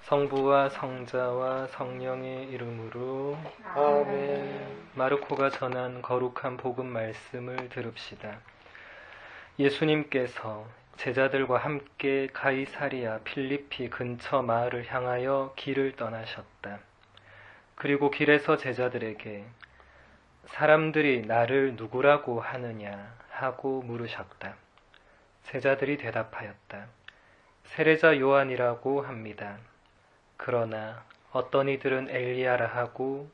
성부와 성자와 성령의 이름으로 아멘. 마르코가 전한 거룩한 복음 말씀을 들읍시다. 예수님께서 제자들과 함께 가이사리아 필리피 근처 마을을 향하여 길을 떠나셨다. 그리고 길에서 제자들에게 사람들이 나를 누구라고 하느냐 하고 물으셨다. 제자들이 대답하였다. 세례자 요한이라고 합니다. 그러나 어떤 이들은 엘리야라 하고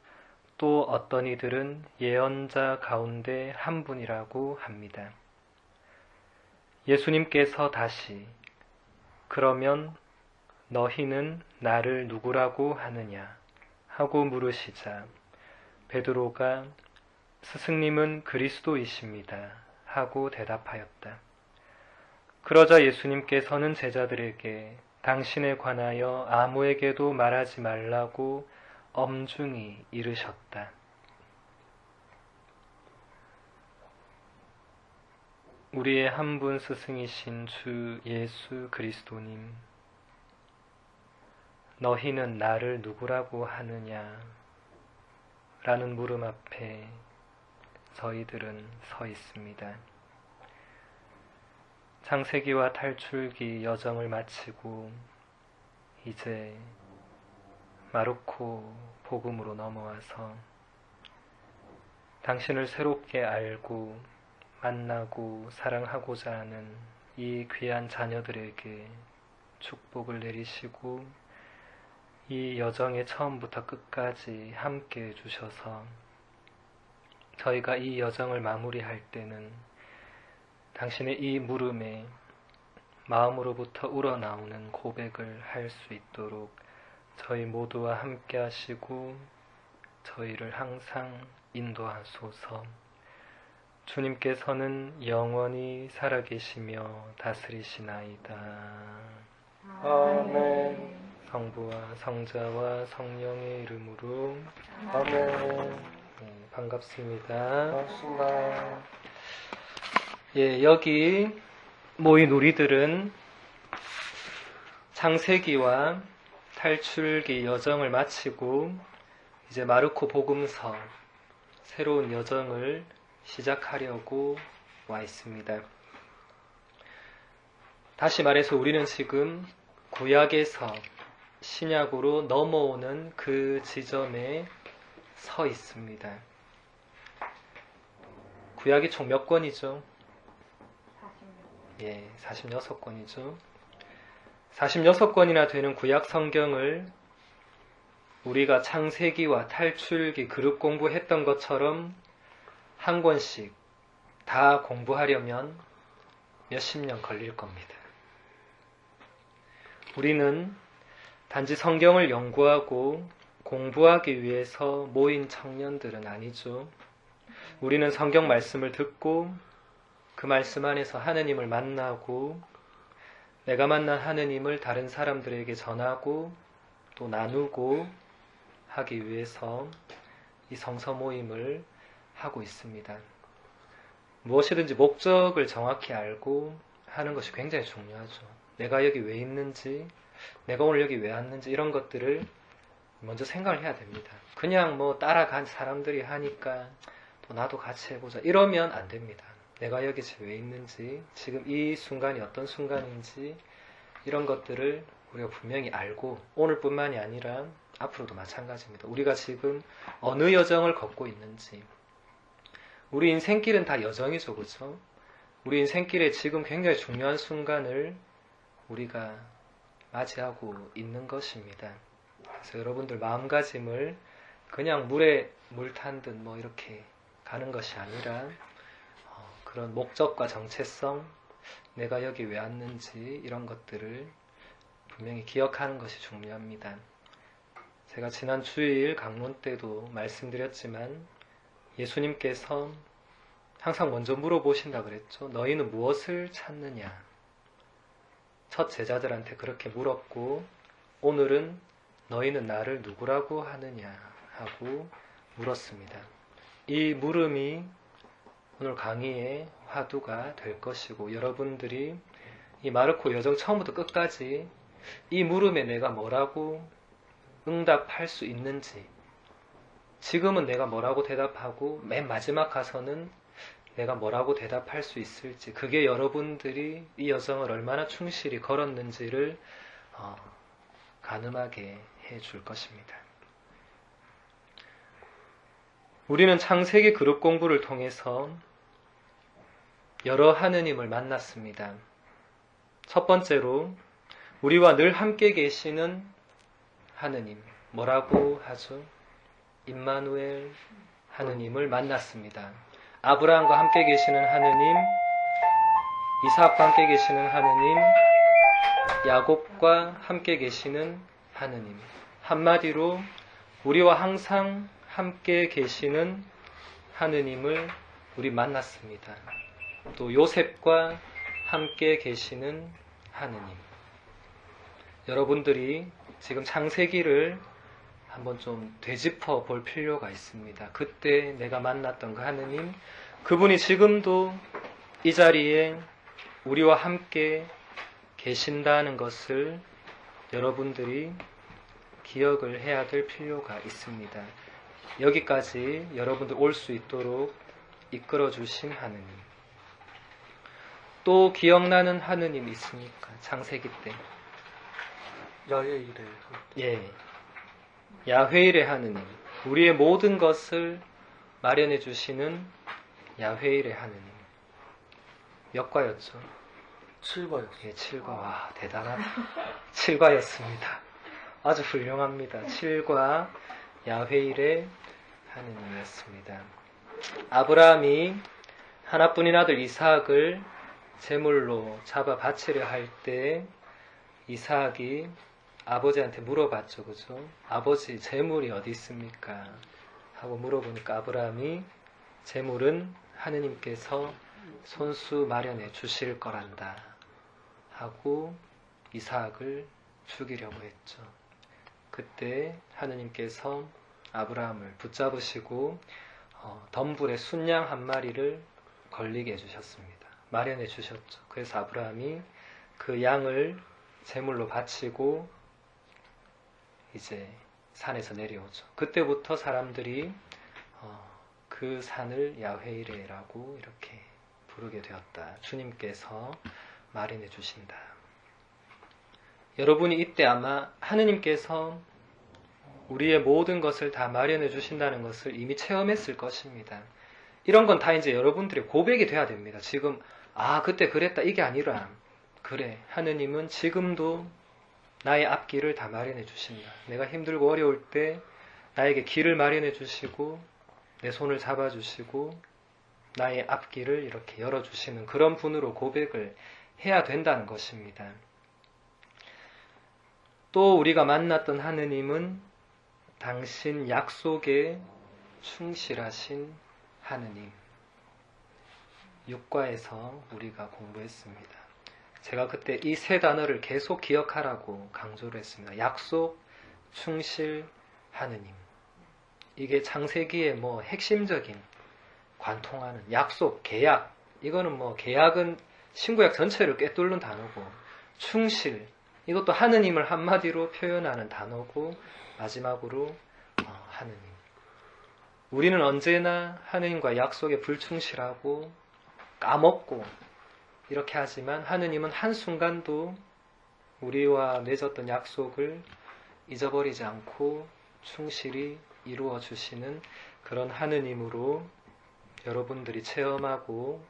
또 어떤 이들은 예언자 가운데 한 분이라고 합니다. 예수님께서 다시 그러면 너희는 나를 누구라고 하느냐 하고 물으시자 베드로가 스승님은 그리스도이십니다 하고 대답하였다. 그러자 예수님께서는 제자들에게 당신에 관하여 아무에게도 말하지 말라고 엄중히 이르셨다. 우리의 한 분 스승이신 주 예수 그리스도님, 너희는 나를 누구라고 하느냐? 라는 물음 앞에 저희들은 서 있습니다. 창세기와 탈출기 여정을 마치고 이제 마르코 복음으로 넘어와서 당신을 새롭게 알고 만나고 사랑하고자 하는 이 귀한 자녀들에게 축복을 내리시고 이 여정의 처음부터 끝까지 함께 해주셔서 저희가 이 여정을 마무리할 때는 당신의 이 물음에 마음으로부터 우러나오는 고백을 할 수 있도록 저희 모두와 함께 하시고 저희를 항상 인도하소서. 주님께서는 영원히 살아계시며 다스리시나이다. 아멘. 성부와 성자와 성령의 이름으로 아멘. 반갑습니다. 반갑습니다. 여기 모인 우리들은 창세기와 탈출기 여정을 마치고 이제 마르코 복음서 새로운 여정을 시작하려고 와 있습니다. 다시 말해서 우리는 지금 구약에서 신약으로 넘어오는 그 지점에 서 있습니다. 구약이 총 몇 권이죠? 46권이죠. 46권이나 되는 구약 성경을 우리가 창세기와 탈출기 그룹 공부했던 것처럼 한 권씩 다 공부하려면 몇십 년 걸릴 겁니다. 우리는 단지 성경을 연구하고 공부하기 위해서 모인 청년들은 아니죠. 우리는 성경 말씀을 듣고 그 말씀 안에서 하느님을 만나고 내가 만난 하느님을 다른 사람들에게 전하고 또 나누고 하기 위해서 이 성서 모임을 하고 있습니다. 무엇이든지 목적을 정확히 알고 하는 것이 굉장히 중요하죠. 내가 여기 왜 있는지, 내가 오늘 여기 왜 왔는지 이런 것들을 먼저 생각을 해야 됩니다. 그냥 따라간 사람들이 하니까 또 나도 같이 해보자 이러면 안 됩니다. 내가 여기 왜 있는지, 지금 이 순간이 어떤 순간인지 이런 것들을 우리가 분명히 알고 오늘뿐만이 아니라 앞으로도 마찬가지입니다. 우리가 지금 어느 여정을 걷고 있는지 우리 인생길은 다 여정이죠. 그렇죠? 우리 인생길에 지금 굉장히 중요한 순간을 우리가 맞이하고 있는 것입니다. 그래서 여러분들 마음가짐을 그냥 물에 물 탄 듯 이렇게 가는 것이 아니라 그런 목적과 정체성, 내가 여기 왜 왔는지 이런 것들을 분명히 기억하는 것이 중요합니다. 제가 지난 주일 강론 때도 말씀드렸지만 예수님께서 항상 먼저 물어보신다 그랬죠. 너희는 무엇을 찾느냐? 첫 제자들한테 그렇게 물었고 오늘은 너희는 나를 누구라고 하느냐 하고 물었습니다. 이 물음이 오늘 강의의 화두가 될 것이고 여러분들이 이 마르코 여정 처음부터 끝까지 이 물음에 내가 뭐라고 응답할 수 있는지, 지금은 내가 뭐라고 대답하고 맨 마지막 가서는 내가 뭐라고 대답할 수 있을지, 그게 여러분들이 이 여정을 얼마나 충실히 걸었는지를 가늠하게 해줄 것입니다. 우리는 창세기 그룹 공부를 통해서 여러 하느님을 만났습니다. 첫 번째로 우리와 늘 함께 계시는 하느님, 뭐라고 하죠? 임마누엘 하느님을 만났습니다. 아브라함과 함께 계시는 하느님, 이삭과 함께 계시는 하느님, 야곱과 함께 계시는 하느님. 한마디로 우리와 항상 함께 계시는 하느님을 우리 만났습니다. 또 요셉과 함께 계시는 하느님. 여러분들이 지금 창세기를 한번 좀 되짚어 볼 필요가 있습니다. 그때 내가 만났던 그 하느님, 그분이 지금도 이 자리에 우리와 함께 계신다는 것을 여러분들이 기억을 해야 될 필요가 있습니다. 여기까지 여러분들 올 수 있도록 이끌어 주신 하느님. 또 기억나는 하느님 있습니까? 창세기 때. 야외일에 예. 야훼일의 하느님. 우리의 모든 것을 마련해 주시는 야훼일의 하느님. 몇 과였죠? 7과였어요. 예, 7과. 와, 대단하다. 7과였습니다. 아주 훌륭합니다. 7과 야훼일의 하느님이었습니다. 아브라함이 하나뿐인 아들 이삭을 제물로 잡아 바치려 할 때 이삭이 아버지한테 물어봤죠. 그죠? 아버지, 제물이 어디 있습니까? 하고 물어보니까 아브라함이 제물은 하느님께서 손수 마련해 주실 거란다 하고 이삭을 죽이려고 했죠. 그때 하느님께서 아브라함을 붙잡으시고 덤불에 순양 한 마리를 걸리게 해주셨습니다. 마련해 주셨죠. 그래서 아브라함이 그 양을 제물로 바치고 이제 산에서 내려오죠. 그때부터 사람들이 그 산을 야훼이레라고 이렇게 부르게 되었다. 주님께서 마련해 주신다. 여러분이 이때 아마 하느님께서 우리의 모든 것을 다 마련해 주신다는 것을 이미 체험했을 것입니다. 이런 건 다 이제 여러분들의 고백이 돼야 됩니다. 지금 그때 그랬다 이게 아니라 그래, 하느님은 지금도 나의 앞길을 다 마련해 주신다. 내가 힘들고 어려울 때 나에게 길을 마련해 주시고 내 손을 잡아 주시고 나의 앞길을 이렇게 열어주시는 그런 분으로 고백을 해야 된다는 것입니다. 또 우리가 만났던 하느님은 당신 약속에 충실하신 하느님. 6과에서 우리가 공부했습니다. 제가 그때 이 세 단어를 계속 기억하라고 강조를 했습니다. 약속, 충실, 하느님. 이게 창세기의 핵심적인 관통하는 약속, 계약. 이거는 계약은 신구약 전체를 꿰뚫는 단어고, 충실. 이것도 하느님을 한마디로 표현하는 단어고, 마지막으로 하느님. 우리는 언제나 하느님과 약속에 불충실하고 까먹고 이렇게 하지만 하느님은 한순간도 우리와 맺었던 약속을 잊어버리지 않고 충실히 이루어 주시는 그런 하느님으로 여러분들이 체험하고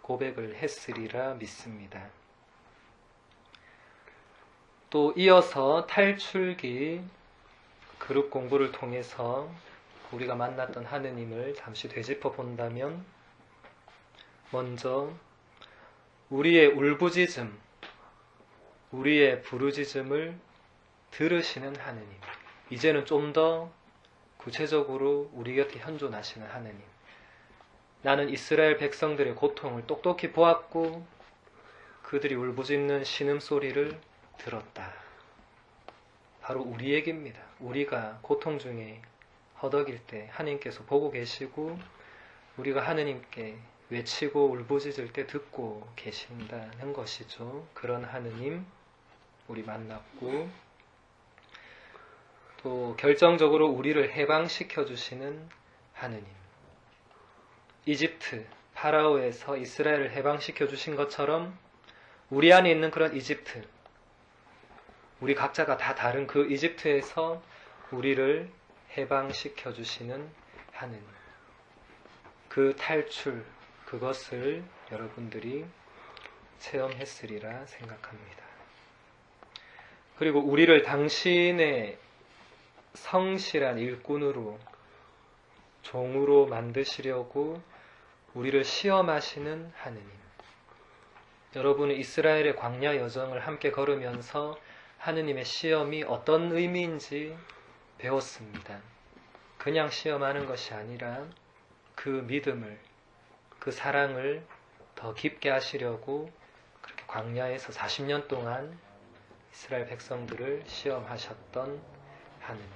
고백을 했으리라 믿습니다. 또 이어서 탈출기 그룹 공부를 통해서 우리가 만났던 하느님을 잠시 되짚어 본다면, 먼저 우리의 울부짖음, 우리의 부르짖음을 들으시는 하느님. 이제는 좀 더 구체적으로 우리 곁에 현존하시는 하느님. 나는 이스라엘 백성들의 고통을 똑똑히 보았고 그들이 울부짖는 신음소리를 들었다. 바로 우리 얘기입니다. 우리가 고통 중에 허덕일 때 하느님께서 보고 계시고 우리가 하느님께 외치고 울부짖을 때 듣고 계신다는 것이죠. 그런 하느님 우리 만났고 또 결정적으로 우리를 해방시켜 주시는 하느님. 이집트 파라오에서 이스라엘을 해방시켜 주신 것처럼 우리 안에 있는 그런 이집트, 우리 각자가 다 다른 그 이집트에서 우리를 해방시켜 주시는 하느님. 그 탈출, 그것을 여러분들이 체험했으리라 생각합니다. 그리고 우리를 당신의 성실한 일꾼으로, 종으로 만드시려고 우리를 시험하시는 하느님. 여러분은 이스라엘의 광야 여정을 함께 걸으면서 하느님의 시험이 어떤 의미인지 배웠습니다. 그냥 시험하는 것이 아니라 그 믿음을, 그 사랑을 더 깊게 하시려고 그렇게 광야에서 40년 동안 이스라엘 백성들을 시험하셨던 하느님.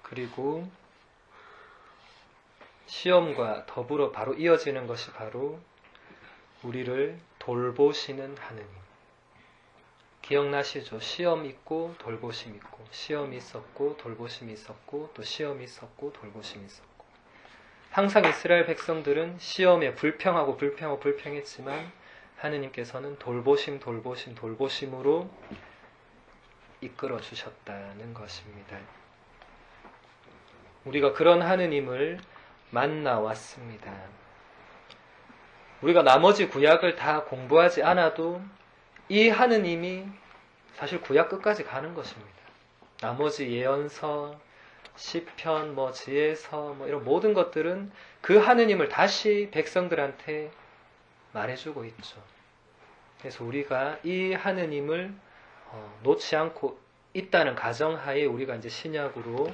그리고 시험과 더불어 바로 이어지는 것이 바로 우리를 돌보시는 하느님. 기억나시죠? 시험 있고 돌보심 있고, 시험이 있었고 돌보심이 있었고, 또 시험이 있었고 돌보심이 있었고. 항상 이스라엘 백성들은 시험에 불평했지만 하느님께서는 돌보심으로 이끌어 주셨다는 것입니다. 우리가 그런 하느님을 만나왔습니다. 우리가 나머지 구약을 다 공부하지 않아도 이 하느님이 사실 구약 끝까지 가는 것입니다. 나머지 예언서, 시편, 지혜서, 이런 모든 것들은 그 하느님을 다시 백성들한테 말해주고 있죠. 그래서 우리가 이 하느님을 놓지 않고 있다는 가정하에 우리가 이제 신약으로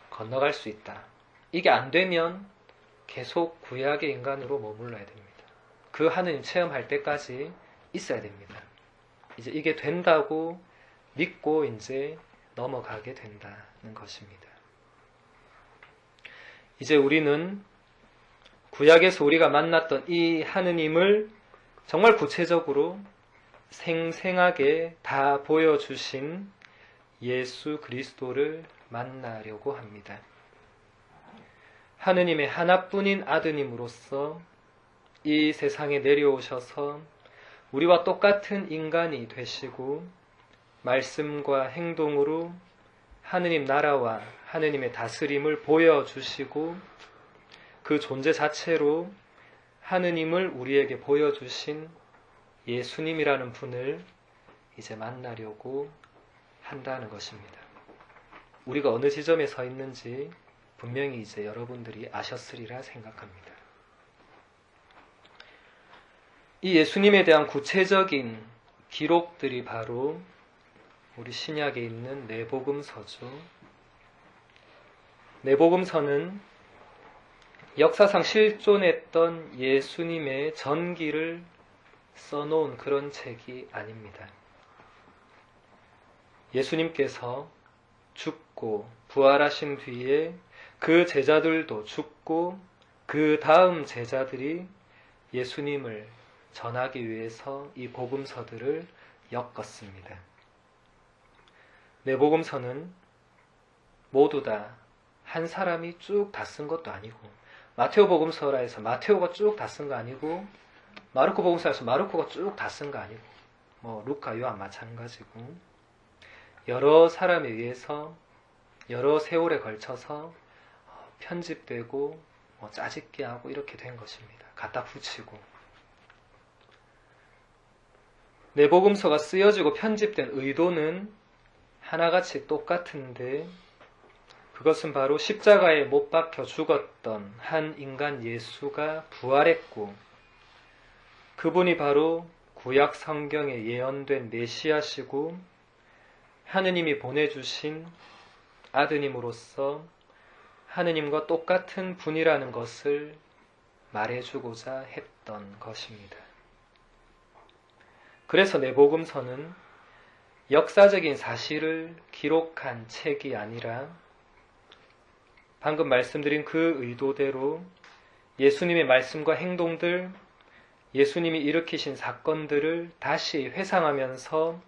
건너갈 수 있다. 이게 안 되면 계속 구약의 인간으로 머물러야 됩니다. 그 하느님 체험할 때까지 있어야 됩니다. 이제 이게 된다고 믿고 이제 넘어가게 된다는 것입니다. 이제 우리는 구약에서 우리가 만났던 이 하느님을 정말 구체적으로 생생하게 다 보여주신 예수 그리스도를 만나려고 합니다. 하느님의 하나뿐인 아드님으로서 이 세상에 내려오셔서 우리와 똑같은 인간이 되시고 말씀과 행동으로 하느님 나라와 하느님의 다스림을 보여주시고 그 존재 자체로 하느님을 우리에게 보여주신 예수님이라는 분을 이제 만나려고 한다는 것입니다. 우리가 어느 지점에 서 있는지 분명히 이제 여러분들이 아셨으리라 생각합니다. 이 예수님에 대한 구체적인 기록들이 바로 우리 신약에 있는 내복음서죠. 내복음서는 역사상 실존했던 예수님의 전기를 써놓은 그런 책이 아닙니다. 예수님께서 죽고 부활하신 뒤에 그 제자들도 죽고 그 다음 제자들이 예수님을 전하기 위해서 이 복음서들을 엮었습니다. 내복음서는 모두 다 한 사람이 쭉 다 쓴 것도 아니고, 마테오 복음서라 해서 마테오가 쭉 다 쓴 거 아니고, 마르코 복음서에서 마르코가 쭉 다 쓴 거 아니고, 루카, 요한 마찬가지고, 여러 사람에 의해서 여러 세월에 걸쳐서 편집되고 짜집기 하고 이렇게 된 것입니다. 갖다 붙이고. 내복음서가 쓰여지고 편집된 의도는 하나같이 똑같은데, 그것은 바로 십자가에 못 박혀 죽었던 한 인간 예수가 부활했고, 그분이 바로 구약 성경에 예언된 메시아시고 하느님이 보내주신 아드님으로서 하느님과 똑같은 분이라는 것을 말해주고자 했던 것입니다. 그래서 내복음서는 역사적인 사실을 기록한 책이 아니라 방금 말씀드린 그 의도대로 예수님의 말씀과 행동들, 예수님이 일으키신 사건들을 다시 회상하면서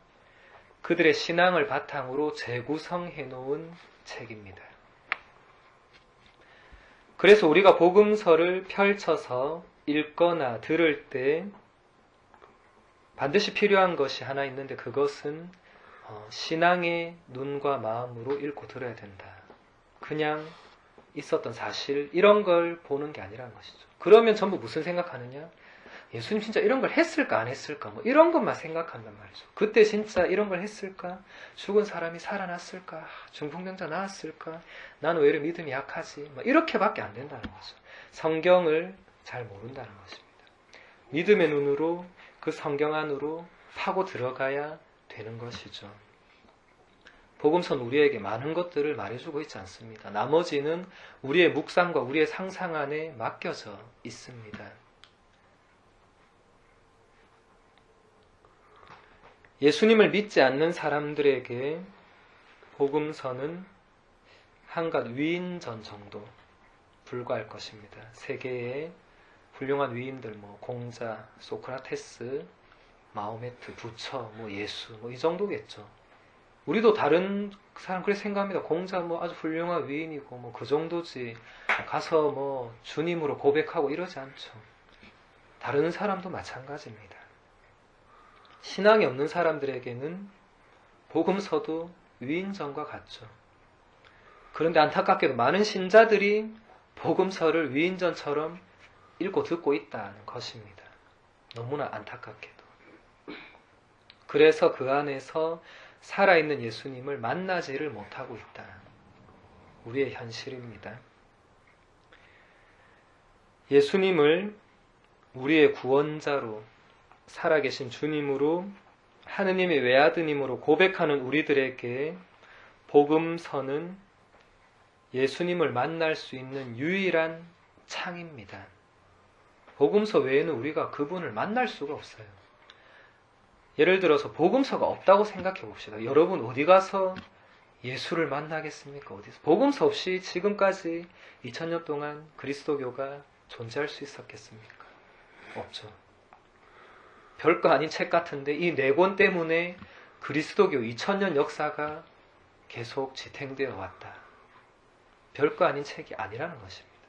그들의 신앙을 바탕으로 재구성해 놓은 책입니다. 그래서 우리가 복음서를 펼쳐서 읽거나 들을 때 반드시 필요한 것이 하나 있는데 그것은 신앙의 눈과 마음으로 읽고 들어야 된다. 그냥 있었던 사실 이런 걸 보는 게 아니라는 것이죠. 그러면 전부 무슨 생각하느냐? 예수님 진짜 이런 걸 했을까 안 했을까 뭐 이런 것만 생각한단 말이죠. 그때 진짜 이런 걸 했을까? 죽은 사람이 살아났을까? 중풍병자 나았을까? 나는 왜 이렇게 믿음이 약하지? 뭐 이렇게밖에 안 된다는 거죠. 성경을 잘 모른다는 것입니다. 믿음의 눈으로 그 성경 안으로 파고 들어가야 되는 것이죠. 복음서는 우리에게 많은 것들을 말해주고 있지 않습니다. 나머지는 우리의 묵상과 우리의 상상 안에 맡겨져 있습니다. 예수님을 믿지 않는 사람들에게 복음서는 한갓 위인전 정도 불과할 것입니다. 세계의 훌륭한 위인들, 공자, 소크라테스, 마호메트, 부처, 예수, 이 정도겠죠. 우리도 다른 사람 그렇게 생각합니다. 공자 아주 훌륭한 위인이고 그 정도지 가서 주님으로 고백하고 이러지 않죠. 다른 사람도 마찬가지입니다. 신앙이 없는 사람들에게는 복음서도 위인전과 같죠. 그런데 안타깝게도 많은 신자들이 복음서를 위인전처럼 읽고 듣고 있다는 것입니다. 너무나 안타깝게도. 그래서 그 안에서 살아있는 예수님을 만나지를 못하고 있다. 우리의 현실입니다. 예수님을 우리의 구원자로 살아계신 주님으로 하느님의 외아드님으로 고백하는 우리들에게 복음서는 예수님을 만날 수 있는 유일한 창입니다. 복음서 외에는 우리가 그분을 만날 수가 없어요. 예를 들어서 복음서가 없다고 생각해 봅시다. 여러분 어디 가서 예수를 만나겠습니까? 어디서? 복음서 없이 지금까지 2000년 동안 그리스도교가 존재할 수 있었겠습니까? 없죠. 별거 아닌 책 같은데 이 4권 때문에 그리스도교 2000년 역사가 계속 지탱되어 왔다. 별거 아닌 책이 아니라는 것입니다.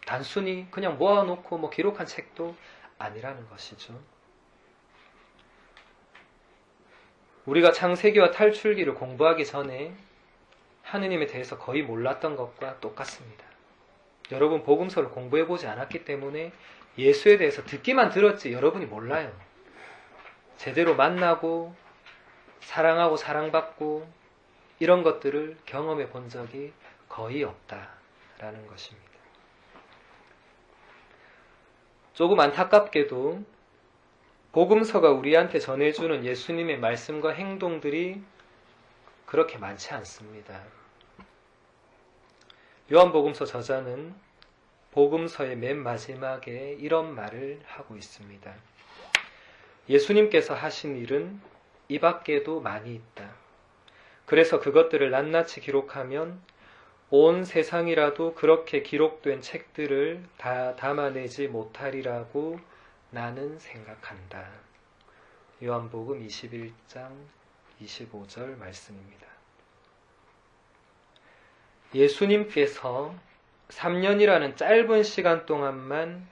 단순히 그냥 모아놓고 기록한 책도 아니라는 것이죠. 우리가 창세기와 탈출기를 공부하기 전에 하느님에 대해서 거의 몰랐던 것과 똑같습니다. 여러분 복음서를 공부해보지 않았기 때문에 예수에 대해서 듣기만 들었지 여러분이 몰라요. 제대로 만나고 사랑하고 사랑받고 이런 것들을 경험해 본 적이 거의 없다라는 것입니다. 조금 안타깝게도 복음서가 우리한테 전해주는 예수님의 말씀과 행동들이 그렇게 많지 않습니다. 요한복음서 저자는 복음서의 맨 마지막에 이런 말을 하고 있습니다. 예수님께서 하신 일은 이 밖에도 많이 있다. 그래서 그것들을 낱낱이 기록하면 온 세상이라도 그렇게 기록된 책들을 다 담아내지 못하리라고 나는 생각한다. 요한복음 21장 25절 말씀입니다. 예수님께서 3년이라는 짧은 시간 동안만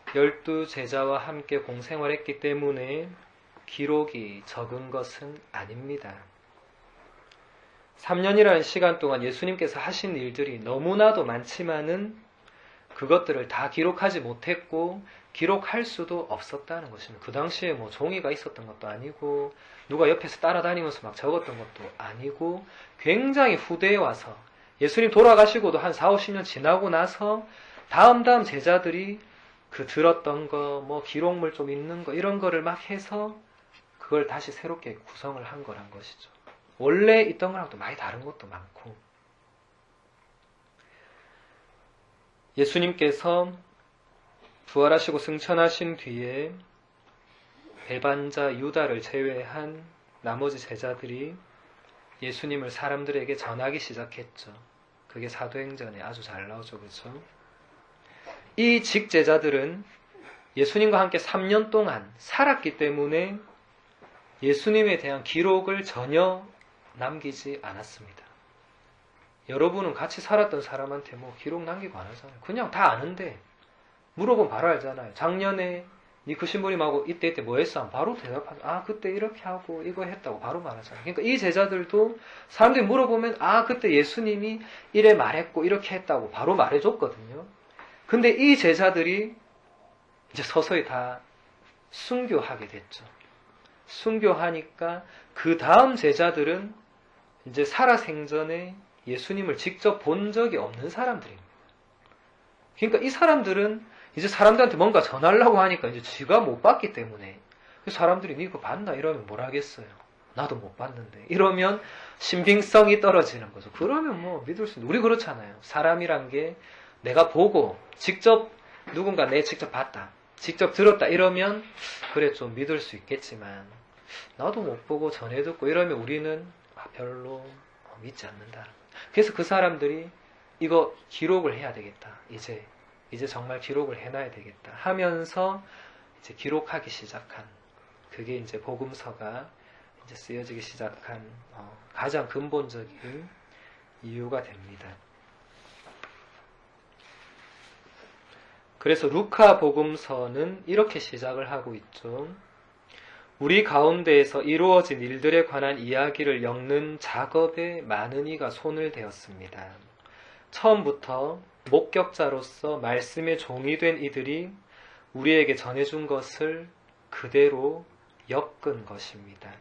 12제자와 함께 공생활했기 때문에 기록이 적은 것은 아닙니다. 3년이라는 시간 동안 예수님께서 하신 일들이 너무나도 많지만은 그것들을 다 기록하지 못했고 기록할 수도 없었다는 것입니다. 그 당시에 종이가 있었던 것도 아니고 누가 옆에서 따라다니면서 막 적었던 것도 아니고 굉장히 후대에 와서 예수님 돌아가시고도 한 4, 50년 지나고 나서 다음 제자들이 그 들었던 거, 기록물 좀 있는 거 이런 거를 막 해서 그걸 다시 새롭게 구성을 한 거란 것이죠. 원래 있던 거랑 또 많이 다른 것도 많고 예수님께서 부활하시고 승천하신 뒤에 배반자 유다를 제외한 나머지 제자들이 예수님을 사람들에게 전하기 시작했죠. 그게 사도행전에 아주 잘 나오죠. 그렇죠? 이 직제자들은 예수님과 함께 3년 동안 살았기 때문에 예수님에 대한 기록을 전혀 남기지 않았습니다. 여러분은 같이 살았던 사람한테 뭐 기록 남기고 안 하잖아요. 그냥 다 아는데 물어보면 바로 알잖아요. 작년에 니 그 신부님하고 이때 뭐 했어? 바로 대답하죠. 아 그때 이렇게 하고 이거 했다고 바로 말하잖아요. 그러니까 이 제자들도 사람들이 물어보면 아 그때 예수님이 이래 말했고 이렇게 했다고 바로 말해줬거든요. 근데 이 제자들이 이제 서서히 다 순교하게 됐죠. 순교하니까 그 다음 제자들은 이제 살아생전에 예수님을 직접 본 적이 없는 사람들입니다. 그러니까 이 사람들은 이제 사람들한테 뭔가 전하려고 하니까 이제 지가 못 봤기 때문에 사람들이 니 그거 봤나? 이러면 뭘 하겠어요. 나도 못 봤는데. 이러면 신빙성이 떨어지는 거죠. 그러면 뭐 믿을 수 있는. 우리 그렇잖아요. 사람이란 게 내가 보고 직접 누군가 내 직접 봤다. 직접 들었다. 이러면 그래 좀 믿을 수 있겠지만 나도 못 보고 전해 듣고 이러면 우리는 별로 믿지 않는다. 그래서 그 사람들이 이거 기록을 해야 되겠다. 이제 정말 기록을 해놔야 되겠다 하면서 이제 기록하기 시작한 그게 이제 복음서가 이제 쓰여지기 시작한 가장 근본적인 이유가 됩니다. 그래서 루카 복음서는 이렇게 시작을 하고 있죠. 우리 가운데에서 이루어진 일들에 관한 이야기를 엮는 작업에 많은 이가 손을 대었습니다. 처음부터 목격자로서 말씀의 종이 된 이들이 우리에게 전해준 것을 그대로 엮은 것입니다.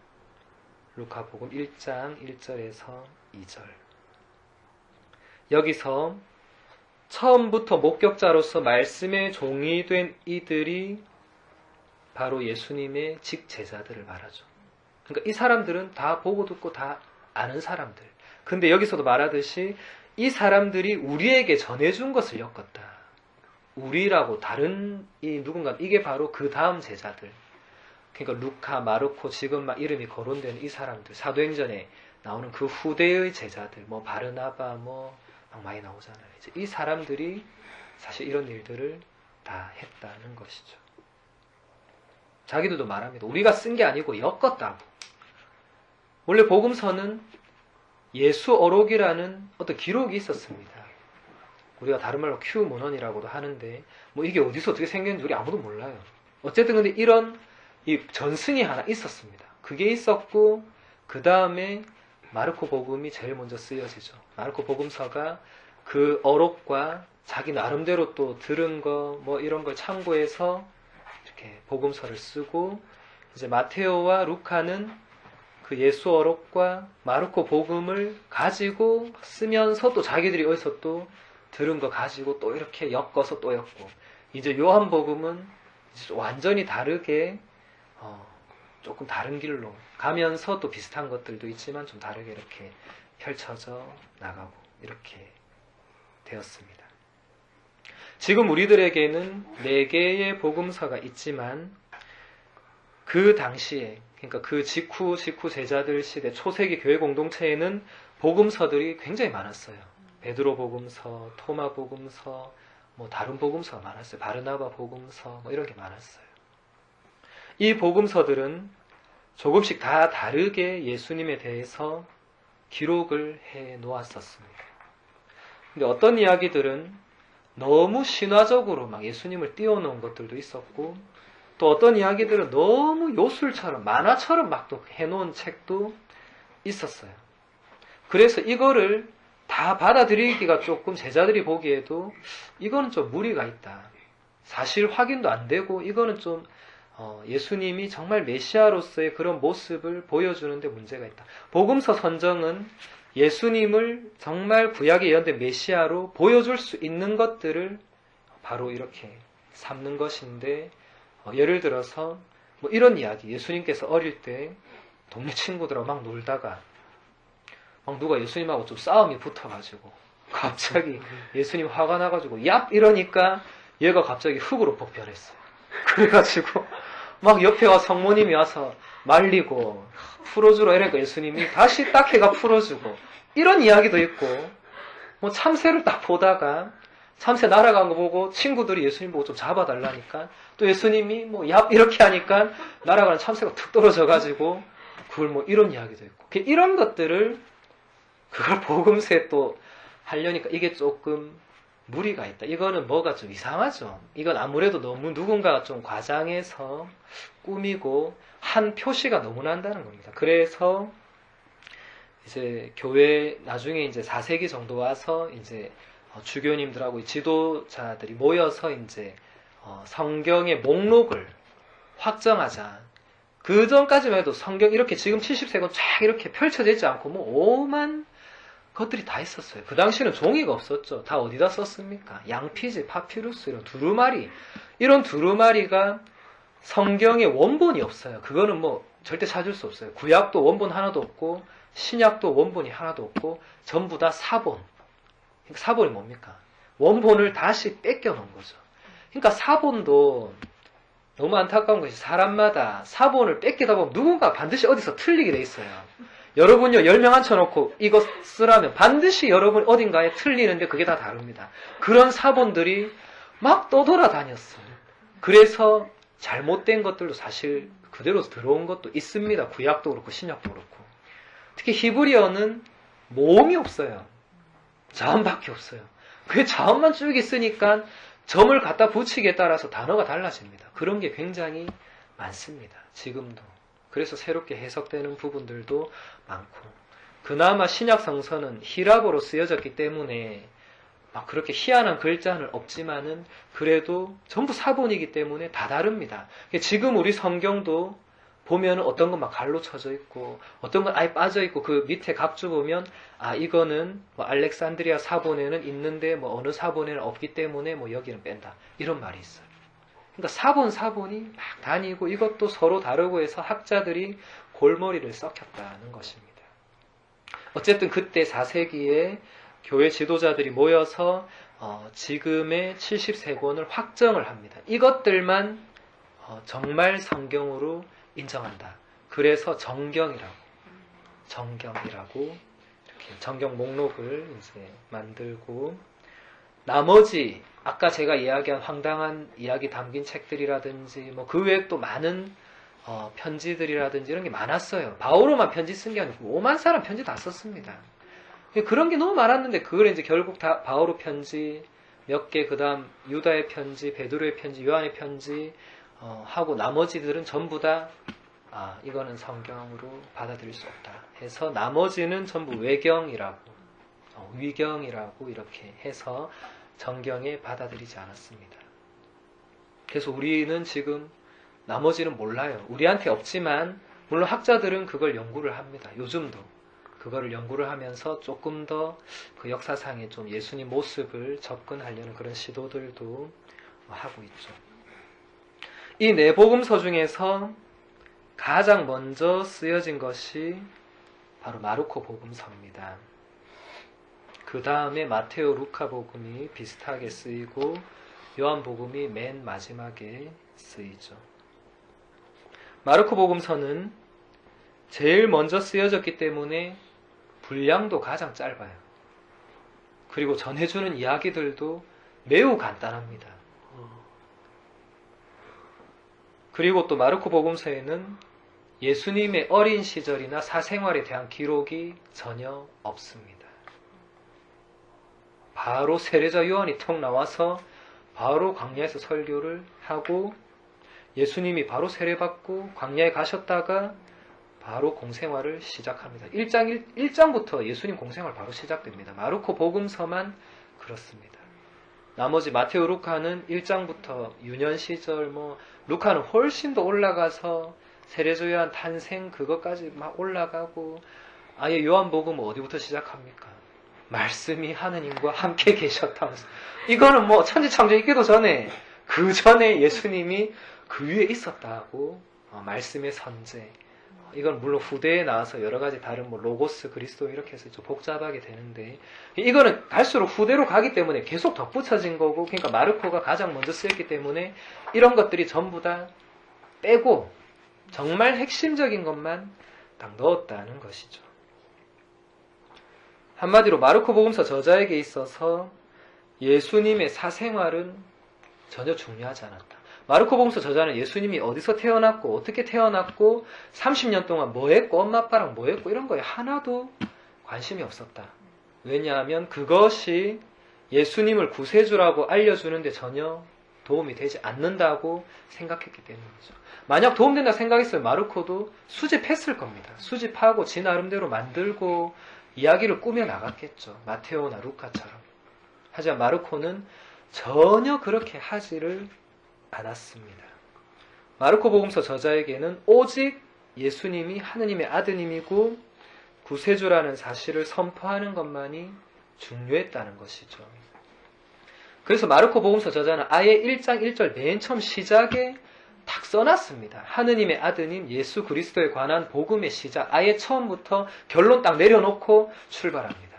루카복음 1장 1절에서 2절. 여기서 처음부터 목격자로서 말씀의 종이 된 이들이 바로 예수님의 직제자들을 말하죠. 그러니까 이 사람들은 다 보고 듣고 다 아는 사람들. 근데 여기서도 말하듯이 이 사람들이 우리에게 전해준 것을 엮었다. 우리라고 다른 누군가 이게 바로 그 다음 제자들. 그러니까 루카, 마르코 지금 막 이름이 거론되는 이 사람들. 사도행전에 나오는 그 후대의 제자들. 뭐 바르나바 뭐 막 많이 나오잖아요. 이제 이 사람들이 사실 이런 일들을 다 했다는 것이죠. 자기들도 말합니다. 우리가 쓴 게 아니고 엮었다고. 원래 복음서는 예수 어록이라는 어떤 기록이 있었습니다. 우리가 다른 말로 큐모넌이라고도 하는데 뭐 이게 어디서 어떻게 생겼는지 우리 아무도 몰라요. 어쨌든 근데 이런 이 전승이 하나 있었습니다. 그게 있었고 그 다음에 마르코 복음이 제일 먼저 쓰여지죠. 마르코 복음서가 그 어록과 자기 나름대로 또 들은 거 뭐 이런 걸 참고해서 이렇게 복음서를 쓰고 이제 마테오와 루카는 그 예수 어록과 마르코 복음을 가지고 쓰면서 또 자기들이 어디서 또 들은 거 가지고 또 이렇게 엮어서 또 엮고 이제 요한 복음은 이제 완전히 다르게 조금 다른 길로 가면서 또 비슷한 것들도 있지만 좀 다르게 이렇게 펼쳐져 나가고 이렇게 되었습니다. 지금 우리들에게는 4개의 복음서가 있지만 그 당시에 그러니까 그 직후 제자들 시대 초세기 교회 공동체에는 복음서들이 굉장히 많았어요. 베드로 복음서, 토마 복음서, 뭐 다른 복음서가 많았어요. 바르나바 복음서 뭐 이런 게 많았어요. 이 복음서들은 조금씩 다 다르게 예수님에 대해서 기록을 해 놓았었습니다. 근데 어떤 이야기들은 너무 신화적으로 막 예수님을 띄워놓은 것들도 있었고 또 어떤 이야기들은 너무 요술처럼 만화처럼 막 또 해놓은 책도 있었어요. 그래서 이거를 다 받아들이기가 조금 제자들이 보기에도 이거는 좀 무리가 있다. 사실 확인도 안 되고 이거는 좀 예수님이 정말 메시아로서의 그런 모습을 보여주는데 문제가 있다. 복음서 선정은 예수님을 정말 구약에 예언된 메시아로 보여줄 수 있는 것들을 바로 이렇게 삼는 것인데 예를 들어서 뭐 이런 이야기. 예수님께서 어릴 때 동네 친구들하고 막 놀다가 막 누가 예수님하고 좀 싸움이 붙어가지고 갑자기 예수님 화가 나가지고 얍 이러니까 얘가 갑자기 흙으로 복변했어요. 그래가지고 막 옆에 와 성모님이 와서 말리고 풀어주라 이러니까 예수님이 다시 딱 해가 풀어주고 이런 이야기도 있고 뭐 참새를 딱 보다가 참새 날아간 거 보고 친구들이 예수님 보고 좀 잡아달라니까 또 예수님이 뭐 얍 이렇게 하니까 날아가는 참새가 툭 떨어져가지고 그걸 뭐 이런 이야기도 있고 이런 것들을 그걸 복음서에 또 하려니까 이게 조금 무리가 있다. 이거는 뭐가 좀 이상하죠. 이건 아무래도 너무 누군가가 좀 과장해서 꾸미고 한 표시가 너무 난다는 겁니다. 그래서 이제 교회 나중에 이제 4세기 정도 와서 이제 주교님들하고 지도자들이 모여서 이제 성경의 목록을 확정하자. 그 전까지만 해도 성경 이렇게 지금 70세권 쫙 이렇게 펼쳐져 있지 않고 뭐 오만 것들이 다 있었어요. 그 당시에는 종이가 없었죠. 다 어디다 썼습니까? 양피지, 파피루스, 이런 두루마리. 이런 두루마리가 성경의 원본이 없어요. 그거는 뭐 절대 찾을 수 없어요. 구약도 원본 하나도 없고 신약도 원본이 하나도 없고 전부 다 사본. 그러니까 사본이 뭡니까? 원본을 다시 뺏겨 놓은 거죠. 그러니까 사본도 너무 안타까운 것이 사람마다 사본을 뺏기다 보면 누군가 반드시 어디서 틀리게 돼 있어요. 여러분요 10명 앉혀놓고 이거 쓰라면 반드시 여러분 어딘가에 틀리는데 그게 다 다릅니다. 그런 사본들이 막 떠돌아다녔어요. 그래서 잘못된 것들도 사실 그대로 들어온 것도 있습니다. 구약도 그렇고 신약도 그렇고. 특히 히브리어는 모음이 없어요. 자음밖에 없어요. 그 자음만 쭉 있으니까 점을 갖다 붙이기에 따라서 단어가 달라집니다. 그런 게 굉장히 많습니다. 지금도. 그래서 새롭게 해석되는 부분들도 많고. 그나마 신약 성서는 히랍어로 쓰여졌기 때문에 막 그렇게 희한한 글자는 없지만은 그래도 전부 사본이기 때문에 다 다릅니다. 지금 우리 성경도 보면 어떤 건 막 갈로 쳐져 있고 어떤 건 아예 빠져 있고 그 밑에 각주 보면 아 이거는 뭐 알렉산드리아 사본에는 있는데 뭐 어느 사본에는 없기 때문에 뭐 여기는 뺀다 이런 말이 있어요. 그러니까 사본이 막 다니고 이것도 서로 다르고 해서 학자들이 골머리를 썩혔다는 것입니다. 어쨌든 그때 4세기에 교회 지도자들이 모여서 지금의 70세권을 확정을 합니다. 이것들만 정말 성경으로 인정한다. 그래서 정경이라고 이렇게 정경 목록을 이제 만들고 나머지 아까 제가 이야기한 황당한 이야기 담긴 책들이라든지 뭐 그 외에 또 많은 편지들이라든지 이런 게 많았어요. 바오로만 편지 쓴 게 아니고 5만 사람 편지 다 썼습니다. 그런 게 너무 많았는데 그걸 이제 결국 다 바오로 편지 몇 개 그다음 유다의 편지, 베드로의 편지, 요한의 편지 하고 나머지들은 전부 다 이거는 성경으로 받아들일 수 없다 해서 나머지는 전부 외경이라고 위경이라고 이렇게 해서 정경에 받아들이지 않았습니다. 그래서 우리는 지금 나머지는 몰라요. 우리한테 없지만 물론 학자들은 그걸 연구를 합니다. 요즘도 그거를 연구를 하면서 조금 더 그 역사상에 좀 예수님 모습을 접근하려는 그런 시도들도 하고 있죠. 이 네 복음서 중에서 가장 먼저 쓰여진 것이 바로 마르코 복음서입니다. 그 다음에 마테오, 루카 복음이 비슷하게 쓰이고 요한 복음이 맨 마지막에 쓰이죠. 마르코 복음서는 제일 먼저 쓰여졌기 때문에 분량도 가장 짧아요. 그리고 전해주는 이야기들도 매우 간단합니다. 그리고 또 마르코 복음서에는 예수님의 어린 시절이나 사생활에 대한 기록이 전혀 없습니다. 바로 세례자 요한이 턱 나와서 바로 광야에서 설교를 하고 예수님이 바로 세례받고 광야에 가셨다가 바로 공생활을 시작합니다. 1장부터 예수님 공생활 바로 시작됩니다. 마르코 복음서만 그렇습니다. 나머지 마테오, 루카는 1장부터 유년 시절 루카는 훨씬 더 올라가서 세례자 요한 탄생 그것까지 막 올라가고 아예 요한복음은 어디부터 시작합니까? 말씀이 하느님과 함께 계셨다면서 이거는 천지창조 있기도 전에 그 전에 예수님이 그 위에 있었다고 말씀의 선제 이건 물론 후대에 나와서 여러 가지 다른 로고스, 그리스도 이렇게 해서 좀 복잡하게 되는데 이거는 갈수록 후대로 가기 때문에 계속 덧붙여진 거고 그러니까 마르코가 가장 먼저 쓰였기 때문에 이런 것들이 전부 다 빼고 정말 핵심적인 것만 딱 넣었다는 것이죠. 한마디로 마르코 복음서 저자에게 있어서 예수님의 사생활은 전혀 중요하지 않았다. 마르코복음서 저자는 예수님이 어디서 태어났고 어떻게 태어났고 30년 동안 뭐 했고 엄마 아빠랑 뭐 했고 이런 거에 하나도 관심이 없었다. 왜냐하면 그것이 예수님을 구세주라고 알려주는데 전혀 도움이 되지 않는다고 생각했기 때문이죠. 만약 도움된다 생각했으면 마르코도 수집했을 겁니다. 수집하고 지 나름대로 만들고 이야기를 꾸며 나갔겠죠. 마테오나 루카처럼. 하지만 마르코는 전혀 그렇게 하지를 않았습니다. 마르코 복음서 저자에게는 오직 예수님이 하느님의 아드님이고 구세주라는 사실을 선포하는 것만이 중요했다는 것이죠. 그래서 마르코 복음서 저자는 아예 1장 1절 맨 처음 시작에 딱 써놨습니다. 하느님의 아드님 예수 그리스도에 관한 복음의 시작, 아예 처음부터 결론 딱 내려놓고 출발합니다.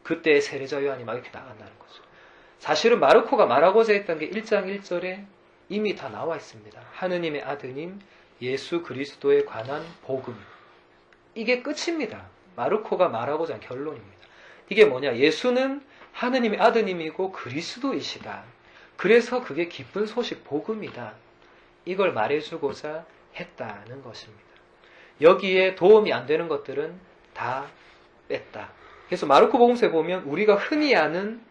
그때 세례자 요한이 막 이렇게 나간다는 거죠. 사실은 마르코가 말하고자 했던 게 1장 1절에 이미 다 나와 있습니다. 하느님의 아드님 예수 그리스도에 관한 복음. 이게 끝입니다. 마르코가 말하고자 한 결론입니다. 이게 뭐냐? 예수는 하느님의 아드님이고 그리스도이시다. 그래서 그게 기쁜 소식 복음이다. 이걸 말해주고자 했다는 것입니다. 여기에 도움이 안 되는 것들은 다 뺐다. 그래서 마르코 복음서에 보면 우리가 흔히 아는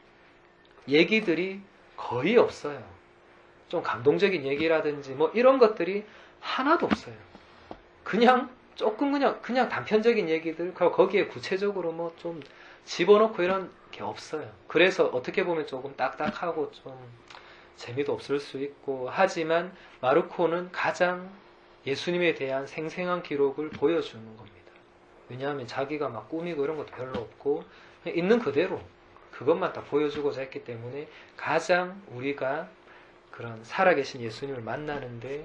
얘기들이 거의 없어요. 좀 감동적인 얘기라든지 뭐 이런 것들이 하나도 없어요. 그냥 조금 그냥 단편적인 얘기들, 거기에 구체적으로 뭐 좀 집어넣고 이런 게 없어요. 그래서 어떻게 보면 조금 딱딱하고 좀 재미도 없을 수 있고, 하지만 마르코는 가장 예수님에 대한 생생한 기록을 보여주는 겁니다. 왜냐하면 자기가 막 꾸미고 이런 것도 별로 없고 그냥 있는 그대로 그것만 다 보여주고자 했기 때문에 가장 우리가 그런 살아계신 예수님을 만나는데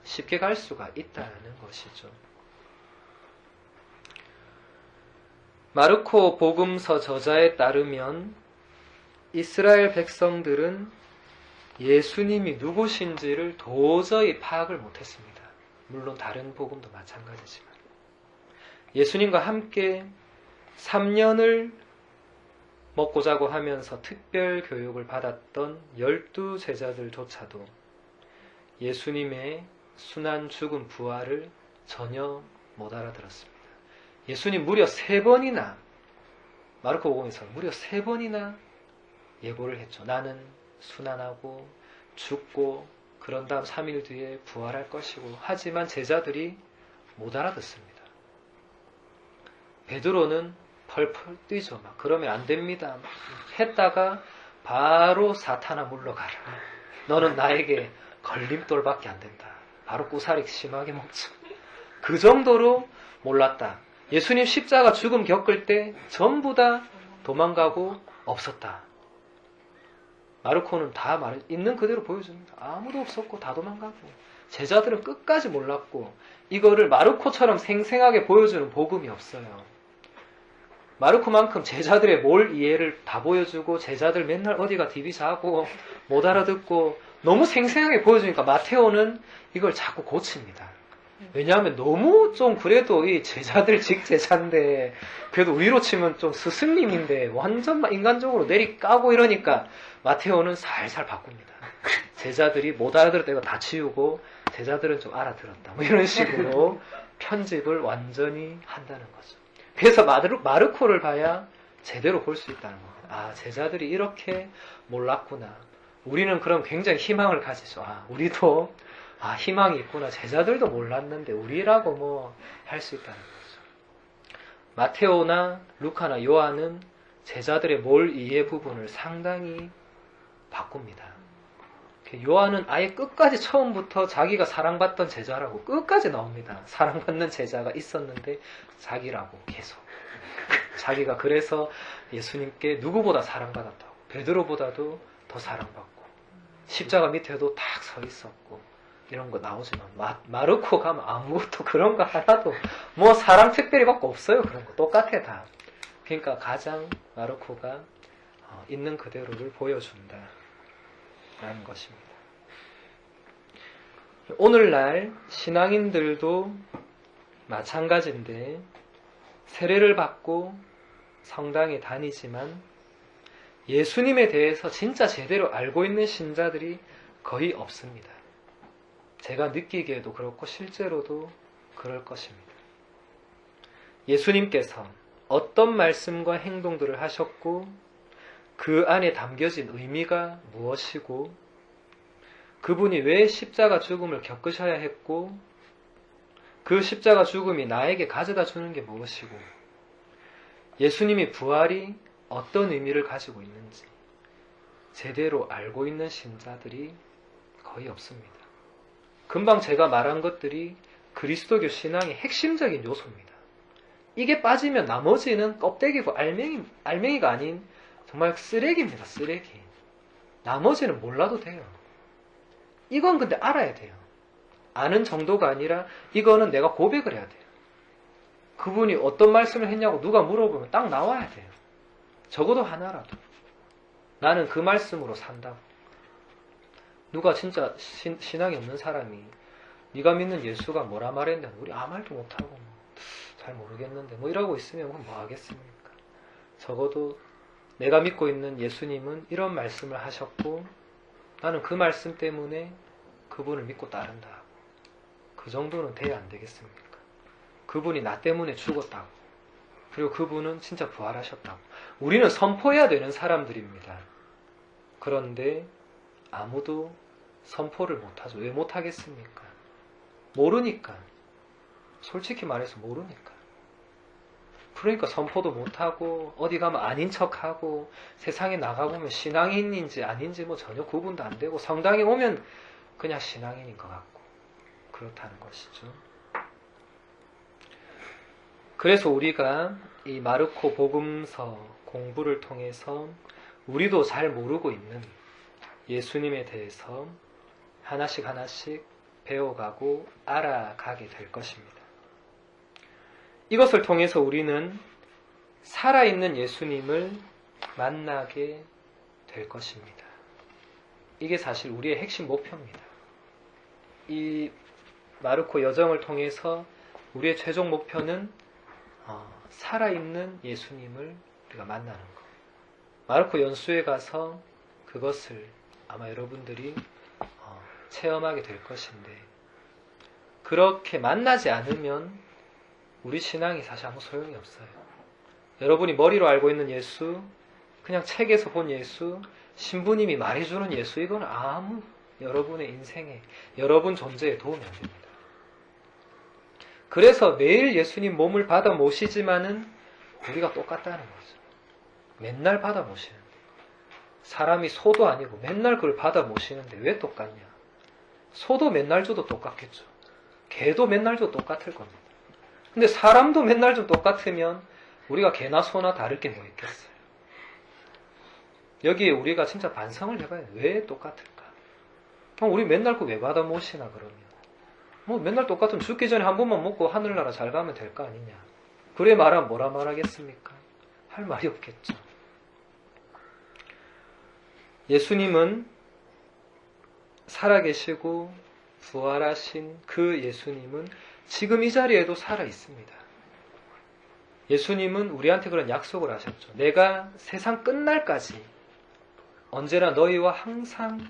쉽게 갈 수가 있다는 것이죠. 마르코 복음서 저자에 따르면 이스라엘 백성들은 예수님이 누구신지를 도저히 파악을 못했습니다. 물론 다른 복음도 마찬가지지만 예수님과 함께 3년을 먹고 자고 하면서 특별 교육을 받았던 12제자들조차도 예수님의 순환 죽음 부활을 전혀 못 알아들었습니다. 예수님 무려 3번이나 마르코 복음에서 무려 3번이나 예고를 했죠. 나는 순환하고 죽고 그런 다음 3일 뒤에 부활할 것이고, 하지만 제자들이 못 알아듣습니다. 베드로는 펄펄 뛰죠. 막 그러면 안 됩니다. 막 했다가 바로 사탄아 물러가라. 너는 나에게 걸림돌밖에 안 된다. 바로 꾸사리 심하게 먹죠. 그 정도로 몰랐다. 예수님 십자가 죽음 겪을 때 전부 다 도망가고 없었다. 마르코는 다 있는 그대로 보여줍니다. 아무도 없었고 다 도망가고. 제자들은 끝까지 몰랐고, 이거를 마르코처럼 생생하게 보여주는 복음이 없어요. 마르코만큼 제자들의 몰 이해를 다 보여주고, 제자들 맨날 어디가 디비 자고 못 알아듣고 너무 생생하게 보여주니까 마테오는 이걸 자꾸 고칩니다. 왜냐하면 너무 좀 그래도 이 제자들 직제자인데, 그래도 우리로 치면 좀 스승님인데 완전 인간적으로 내리까고 이러니까 마테오는 살살 바꿉니다. 제자들이 못 알아들을 때가 다 치우고 제자들은 좀 알아들었다. 뭐 이런 식으로 편집을 완전히 한다는 거죠. 그래서 마르코를 봐야 제대로 볼 수 있다는 겁니다. 아, 제자들이 이렇게 몰랐구나. 우리는 그럼 굉장히 희망을 가지죠. 아, 우리도 희망이 있구나. 제자들도 몰랐는데 우리라고 뭐 할 수 있다는 거죠. 마테오나 루카나 요한은 제자들의 몰 이해 부분을 상당히 바꿉니다. 요한은 아예 끝까지 처음부터 자기가 사랑받던 제자라고 끝까지 나옵니다. 사랑받는 제자가 있었는데 자기라고 계속. 자기가 그래서 예수님께 누구보다 사랑받았다고. 베드로보다도 더 사랑받고 십자가 밑에도 딱 서 있었고 이런 거 나오지만 마르코 가면 아무것도 그런 거 하나도 뭐 사랑 특별히 받고 없어요. 그런 거 똑같아 다. 그러니까 가장 마르코가 있는 그대로를 보여준다 라는 것입니다. 오늘날 신앙인들도 마찬가지인데 세례를 받고 성당에 다니지만 예수님에 대해서 진짜 제대로 알고 있는 신자들이 거의 없습니다. 제가 느끼기에도 그렇고 실제로도 그럴 것입니다. 예수님께서 어떤 말씀과 행동들을 하셨고 그 안에 담겨진 의미가 무엇이고 그분이 왜 십자가 죽음을 겪으셔야 했고 그 십자가 죽음이 나에게 가져다 주는 게 무엇이고 예수님이 부활이 어떤 의미를 가지고 있는지 제대로 알고 있는 신자들이 거의 없습니다. 금방 제가 말한 것들이 그리스도교 신앙의 핵심적인 요소입니다. 이게 빠지면 나머지는 껍데기고 알맹이가 아닌 정말 쓰레기입니다. 쓰레기. 나머지는 몰라도 돼요. 이건 근데 알아야 돼요. 아는 정도가 아니라 이거는 내가 고백을 해야 돼요. 그분이 어떤 말씀을 했냐고 누가 물어보면 딱 나와야 돼요. 적어도 하나라도. 나는 그 말씀으로 산다고. 누가 진짜 신앙이 없는 사람이 네가 믿는 예수가 뭐라 말했는데 우리 아무 말도 못하고 잘 모르겠는데 뭐 이러고 있으면 뭐 하겠습니까? 적어도 내가 믿고 있는 예수님은 이런 말씀을 하셨고 나는 그 말씀 때문에 그분을 믿고 따른다. 그 정도는 돼야 안 되겠습니까? 그분이 나 때문에 죽었다고. 그리고 그분은 진짜 부활하셨다고. 우리는 선포해야 되는 사람들입니다. 그런데 아무도 선포를 못하죠. 왜 못하겠습니까? 모르니까. 솔직히 말해서 모르니까. 그러니까 선포도 못하고 어디 가면 아닌 척하고 세상에 나가보면 신앙인인지 아닌지 뭐 전혀 구분도 안 되고 성당에 오면 그냥 신앙인인 것 같고 그렇다는 것이죠. 그래서 우리가 이 마르코 복음서 공부를 통해서 우리도 잘 모르고 있는 예수님에 대해서 하나씩 하나씩 배워가고 알아가게 될 것입니다. 이것을 통해서 우리는 살아있는 예수님을 만나게 될 것입니다. 이게 사실 우리의 핵심 목표입니다. 이 마르코 여정을 통해서 우리의 최종 목표는 살아있는 예수님을 우리가 만나는 것. 마르코 연수에 가서 그것을 아마 여러분들이 체험하게 될 것인데 그렇게 만나지 않으면 우리 신앙이 사실 아무 소용이 없어요. 여러분이 머리로 알고 있는 예수, 그냥 책에서 본 예수, 신부님이 말해주는 예수, 이건 아무 여러분의 인생에, 여러분 존재에 도움이 안 됩니다. 그래서 매일 예수님 몸을 받아 모시지만은 우리가 똑같다는 거죠. 맨날 받아 모시는데. 사람이 소도 아니고 맨날 그걸 받아 모시는데 왜 똑같냐? 소도 맨날 줘도 똑같겠죠. 개도 맨날 줘도 똑같을 겁니다. 근데 사람도 맨날 좀 똑같으면 우리가 개나 소나 다를 게 뭐 있겠어요? 여기에 우리가 진짜 반성을 해봐야 돼요. 왜 똑같을까? 그럼 우리 맨날 그 왜 받아 모시나 그러면? 뭐 맨날 똑같으면 죽기 전에 한 번만 먹고 하늘나라 잘 가면 될 거 아니냐? 그래 말하면 뭐라 말하겠습니까? 할 말이 없겠죠. 예수님은 살아계시고 부활하신 그 예수님은 지금 이 자리에도 살아 있습니다. 예수님은 우리한테 그런 약속을 하셨죠. 내가 세상 끝날까지 언제나 너희와 항상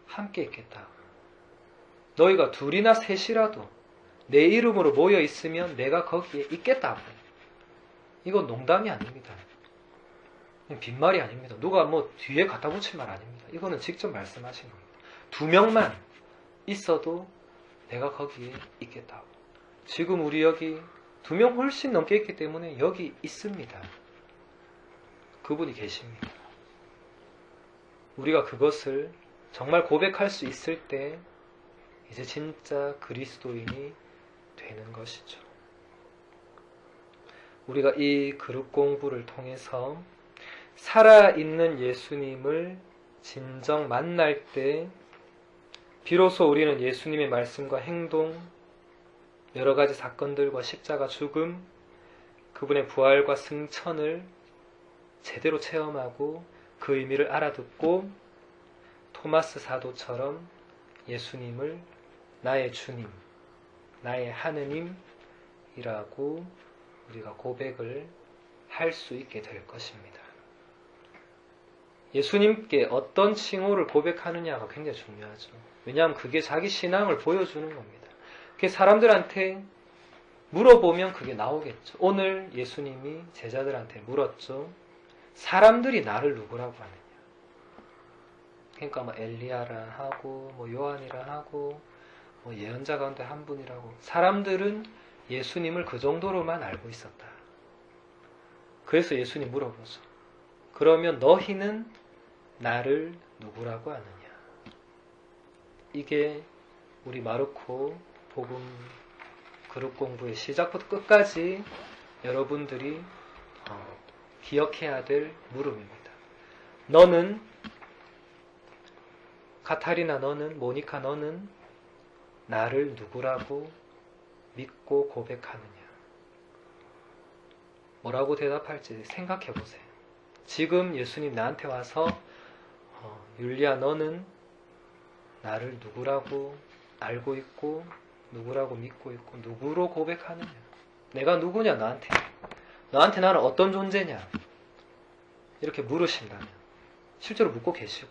함께 있겠다. 너희가 둘이나 셋이라도 내 이름으로 모여 있으면 내가 거기에 있겠다고. 이건 농담이 아닙니다. 빈말이 아닙니다. 누가 뭐 뒤에 갖다 붙일 말 아닙니다. 이거는 직접 말씀하신 겁니다. 2명만 있어도 내가 거기에 있겠다고. 지금 우리 여기 2명 훨씬 넘게 있기 때문에 여기 있습니다. 그분이 계십니다. 우리가 그것을 정말 고백할 수 있을 때 이제 진짜 그리스도인이 되는 것이죠. 우리가 이 그룹 공부를 통해서 살아있는 예수님을 진정 만날 때 비로소 우리는 예수님의 말씀과 행동, 여러 가지 사건들과 십자가 죽음, 그분의 부활과 승천을 제대로 체험하고 그 의미를 알아듣고 토마스 사도처럼 예수님을 나의 주님, 나의 하느님이라고 우리가 고백을 할 수 있게 될 것입니다. 예수님께 어떤 칭호를 고백하느냐가 굉장히 중요하죠. 왜냐하면 그게 자기 신앙을 보여주는 겁니다. 그게 사람들한테 물어보면 그게 나오겠죠. 오늘 예수님이 제자들한테 물었죠. 사람들이 나를 누구라고 하느냐. 그러니까 뭐 엘리야라 하고 뭐 요한이라 하고 뭐 예언자 가운데 한 분이라고. 사람들은 예수님을 그 정도로만 알고 있었다. 그래서 예수님 물어보죠. 그러면 너희는 나를 누구라고 하느냐. 이게 우리 마르코 복음 그룹 공부의 시작부터 끝까지 여러분들이 기억해야 될 물음입니다. 너는, 카타리나 너는, 모니카 너는 나를 누구라고 믿고 고백하느냐. 뭐라고 대답할지 생각해 보세요. 지금 예수님 나한테 와서 율리야 너는 나를 누구라고 알고 있고 누구라고 믿고 있고 누구로 고백하느냐. 내가 누구냐 너한테. 너한테 나는 어떤 존재냐. 이렇게 물으신다면 실제로 묻고 계시고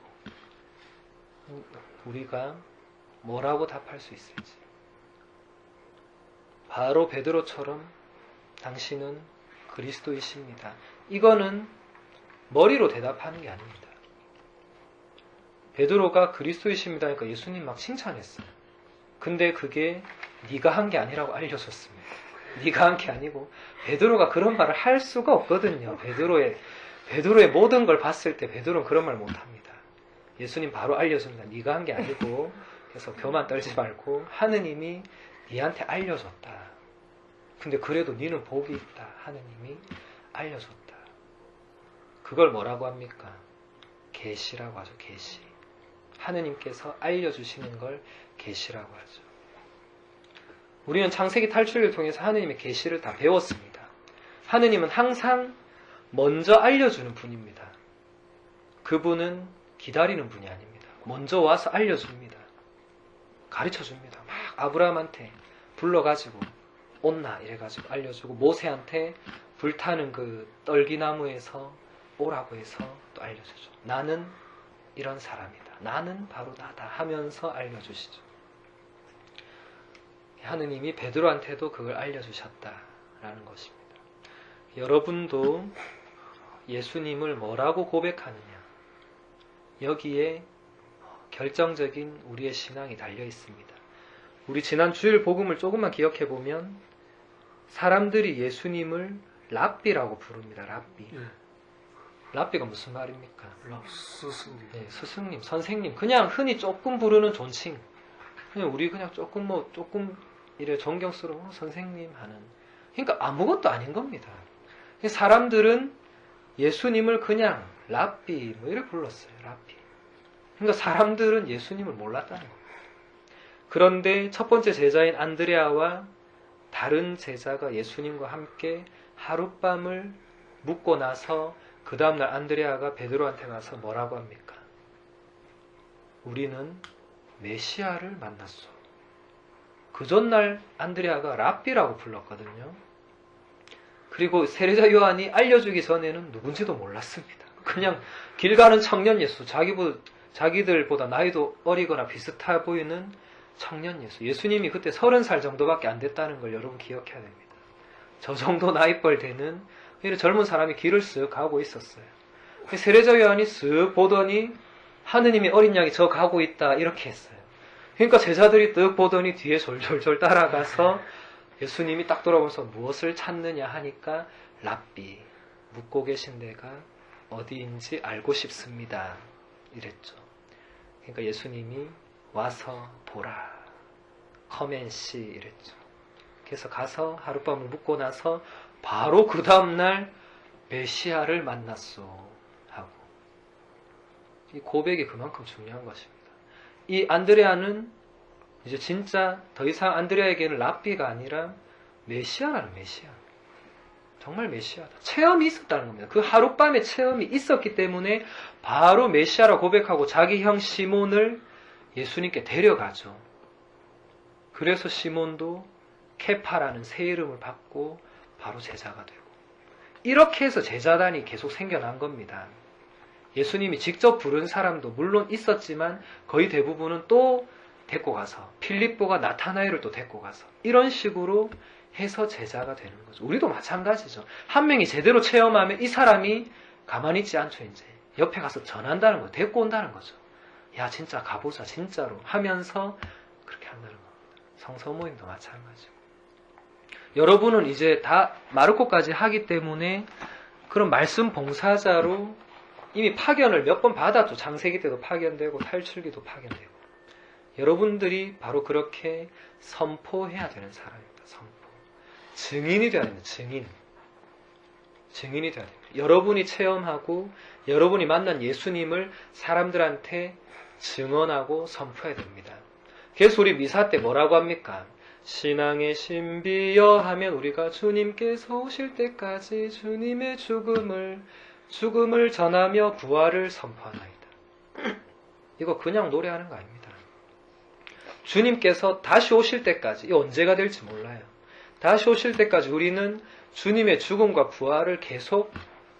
우리가 뭐라고 답할 수 있을지. 바로 베드로처럼 당신은 그리스도이십니다. 이거는 머리로 대답하는 게 아닙니다. 베드로가 그리스도이십니다 하니까 예수님 막 칭찬했어요. 근데 그게 네가 한 게 아니라고 알려줬습니다. 네가 한 게 아니고 베드로가 그런 말을 할 수가 없거든요. 베드로의 모든 걸 봤을 때 베드로는 그런 말 못합니다. 예수님 바로 알려줍니다. 네가 한 게 아니고 그래서 교만 떨지 말고 하느님이 네한테 알려줬다. 근데 그래도 네는 복이 있다. 하느님이 알려줬다. 그걸 뭐라고 합니까? 계시라고 하죠. 계시. 하느님께서 알려주시는 걸 계시라고 하죠. 우리는 창세기 탈출을 통해서 하느님의 계시를 다 배웠습니다. 하느님은 항상 먼저 알려주는 분입니다. 그분은 기다리는 분이 아닙니다. 먼저 와서 알려줍니다. 가르쳐줍니다. 막 아브라함한테 불러가지고 온나 이래가지고 알려주고 모세한테 불타는 그 떨기나무에서 오라고 해서 또 알려주죠. 나는 이런 사람이다. 나는 바로 나다 하면서 알려주시죠. 하느님이 베드로한테도 그걸 알려주셨다라는 것입니다. 여러분도 예수님을 뭐라고 고백하느냐. 여기에 결정적인 우리의 신앙이 달려 있습니다. 우리 지난 주일 복음을 조금만 기억해 보면 사람들이 예수님을 랍비라고 부릅니다. 랍비. 랍비가 무슨 말입니까? 스승님. 네, 스승님, 선생님. 그냥 흔히 조금 부르는 존칭. 그냥 우리 그냥 조금 이래 존경스러운 선생님 하는. 그러니까 아무것도 아닌 겁니다. 사람들은 예수님을 그냥 랍비 뭐 이래 불렀어요. 랍비. 그러니까 사람들은 예수님을 몰랐다는 겁니다. 그런데 첫 번째 제자인 안드레아와 다른 제자가 예수님과 함께 하룻밤을 묵고 나서 그 다음날 안드레아가 베드로한테 가서 뭐라고 합니까? 우리는 메시아를 만났소. 그 전날 안드레아가 랍비라고 불렀거든요. 그리고 세례자 요한이 알려주기 전에는 누군지도 몰랐습니다. 그냥 길 가는 청년 예수, 자기들보다 나이도 어리거나 비슷해 보이는 청년 예수. 예수님이 그때 30살 정도밖에 안 됐다는 걸 여러분 기억해야 됩니다. 저 정도 나이뻘 되는 젊은 사람이 길을 쓱 가고 있었어요. 세례자 요한이 쓱 보더니 하느님이 어린 양이 저 가고 있다 이렇게 했어요. 그러니까 제자들이 쓱 보더니 뒤에 졸졸졸 따라가서 예수님이 딱 돌아보면서 무엇을 찾느냐 하니까 랍비, 묵고 계신 데가 어디인지 알고 싶습니다 이랬죠. 그러니까 예수님이 와서 보라, 커맨시 이랬죠. 그래서 가서 하룻밤을 묵고 나서 바로 그 다음날 메시아를 만났소 하고. 이 고백이 그만큼 중요한 것입니다. 이 안드레아는 이제 진짜 더 이상 안드레아에게는 랍비가 아니라 메시아라는 메시아. 정말 메시아다. 체험이 있었다는 겁니다. 그 하룻밤의 체험이 있었기 때문에 바로 메시아라 고백하고 자기 형 시몬을 예수님께 데려가죠. 그래서 시몬도 케파라는 새 이름을 받고 바로 제자가 되고 이렇게 해서 제자단이 계속 생겨난 겁니다. 예수님이 직접 부른 사람도 물론 있었지만 거의 대부분은 또 데리고 가서 필립보가 나타나엘을 또 데리고 가서 이런 식으로 해서 제자가 되는 거죠. 우리도 마찬가지죠. 한 명이 제대로 체험하면 이 사람이 가만히 있지 않죠. 이제 옆에 가서 전한다는 거, 데리고 온다는 거죠. 야 진짜 가보자 진짜로 하면서 그렇게 한다는 겁니다. 성서모임도 마찬가지고 여러분은 이제 다 마르코까지 하기 때문에 그런 말씀 봉사자로 이미 파견을 몇 번 받았죠. 창세기 때도 파견되고 탈출기도 파견되고 여러분들이 바로 그렇게 선포해야 되는 사람입니다. 선포. 증인이 되어야 됩니다. 증인이 되어야 됩니다. 여러분이 체험하고 여러분이 만난 예수님을 사람들한테 증언하고 선포해야 됩니다. 그래서 우리 미사 때 뭐라고 합니까? 신앙의 신비여 하면 우리가 주님께서 오실 때까지 주님의 죽음을 전하며 부활을 선포하나이다. 이거 그냥 노래하는 거 아닙니다. 주님께서 다시 오실 때까지, 이 언제가 될지 몰라요. 다시 오실 때까지 우리는 주님의 죽음과 부활을 계속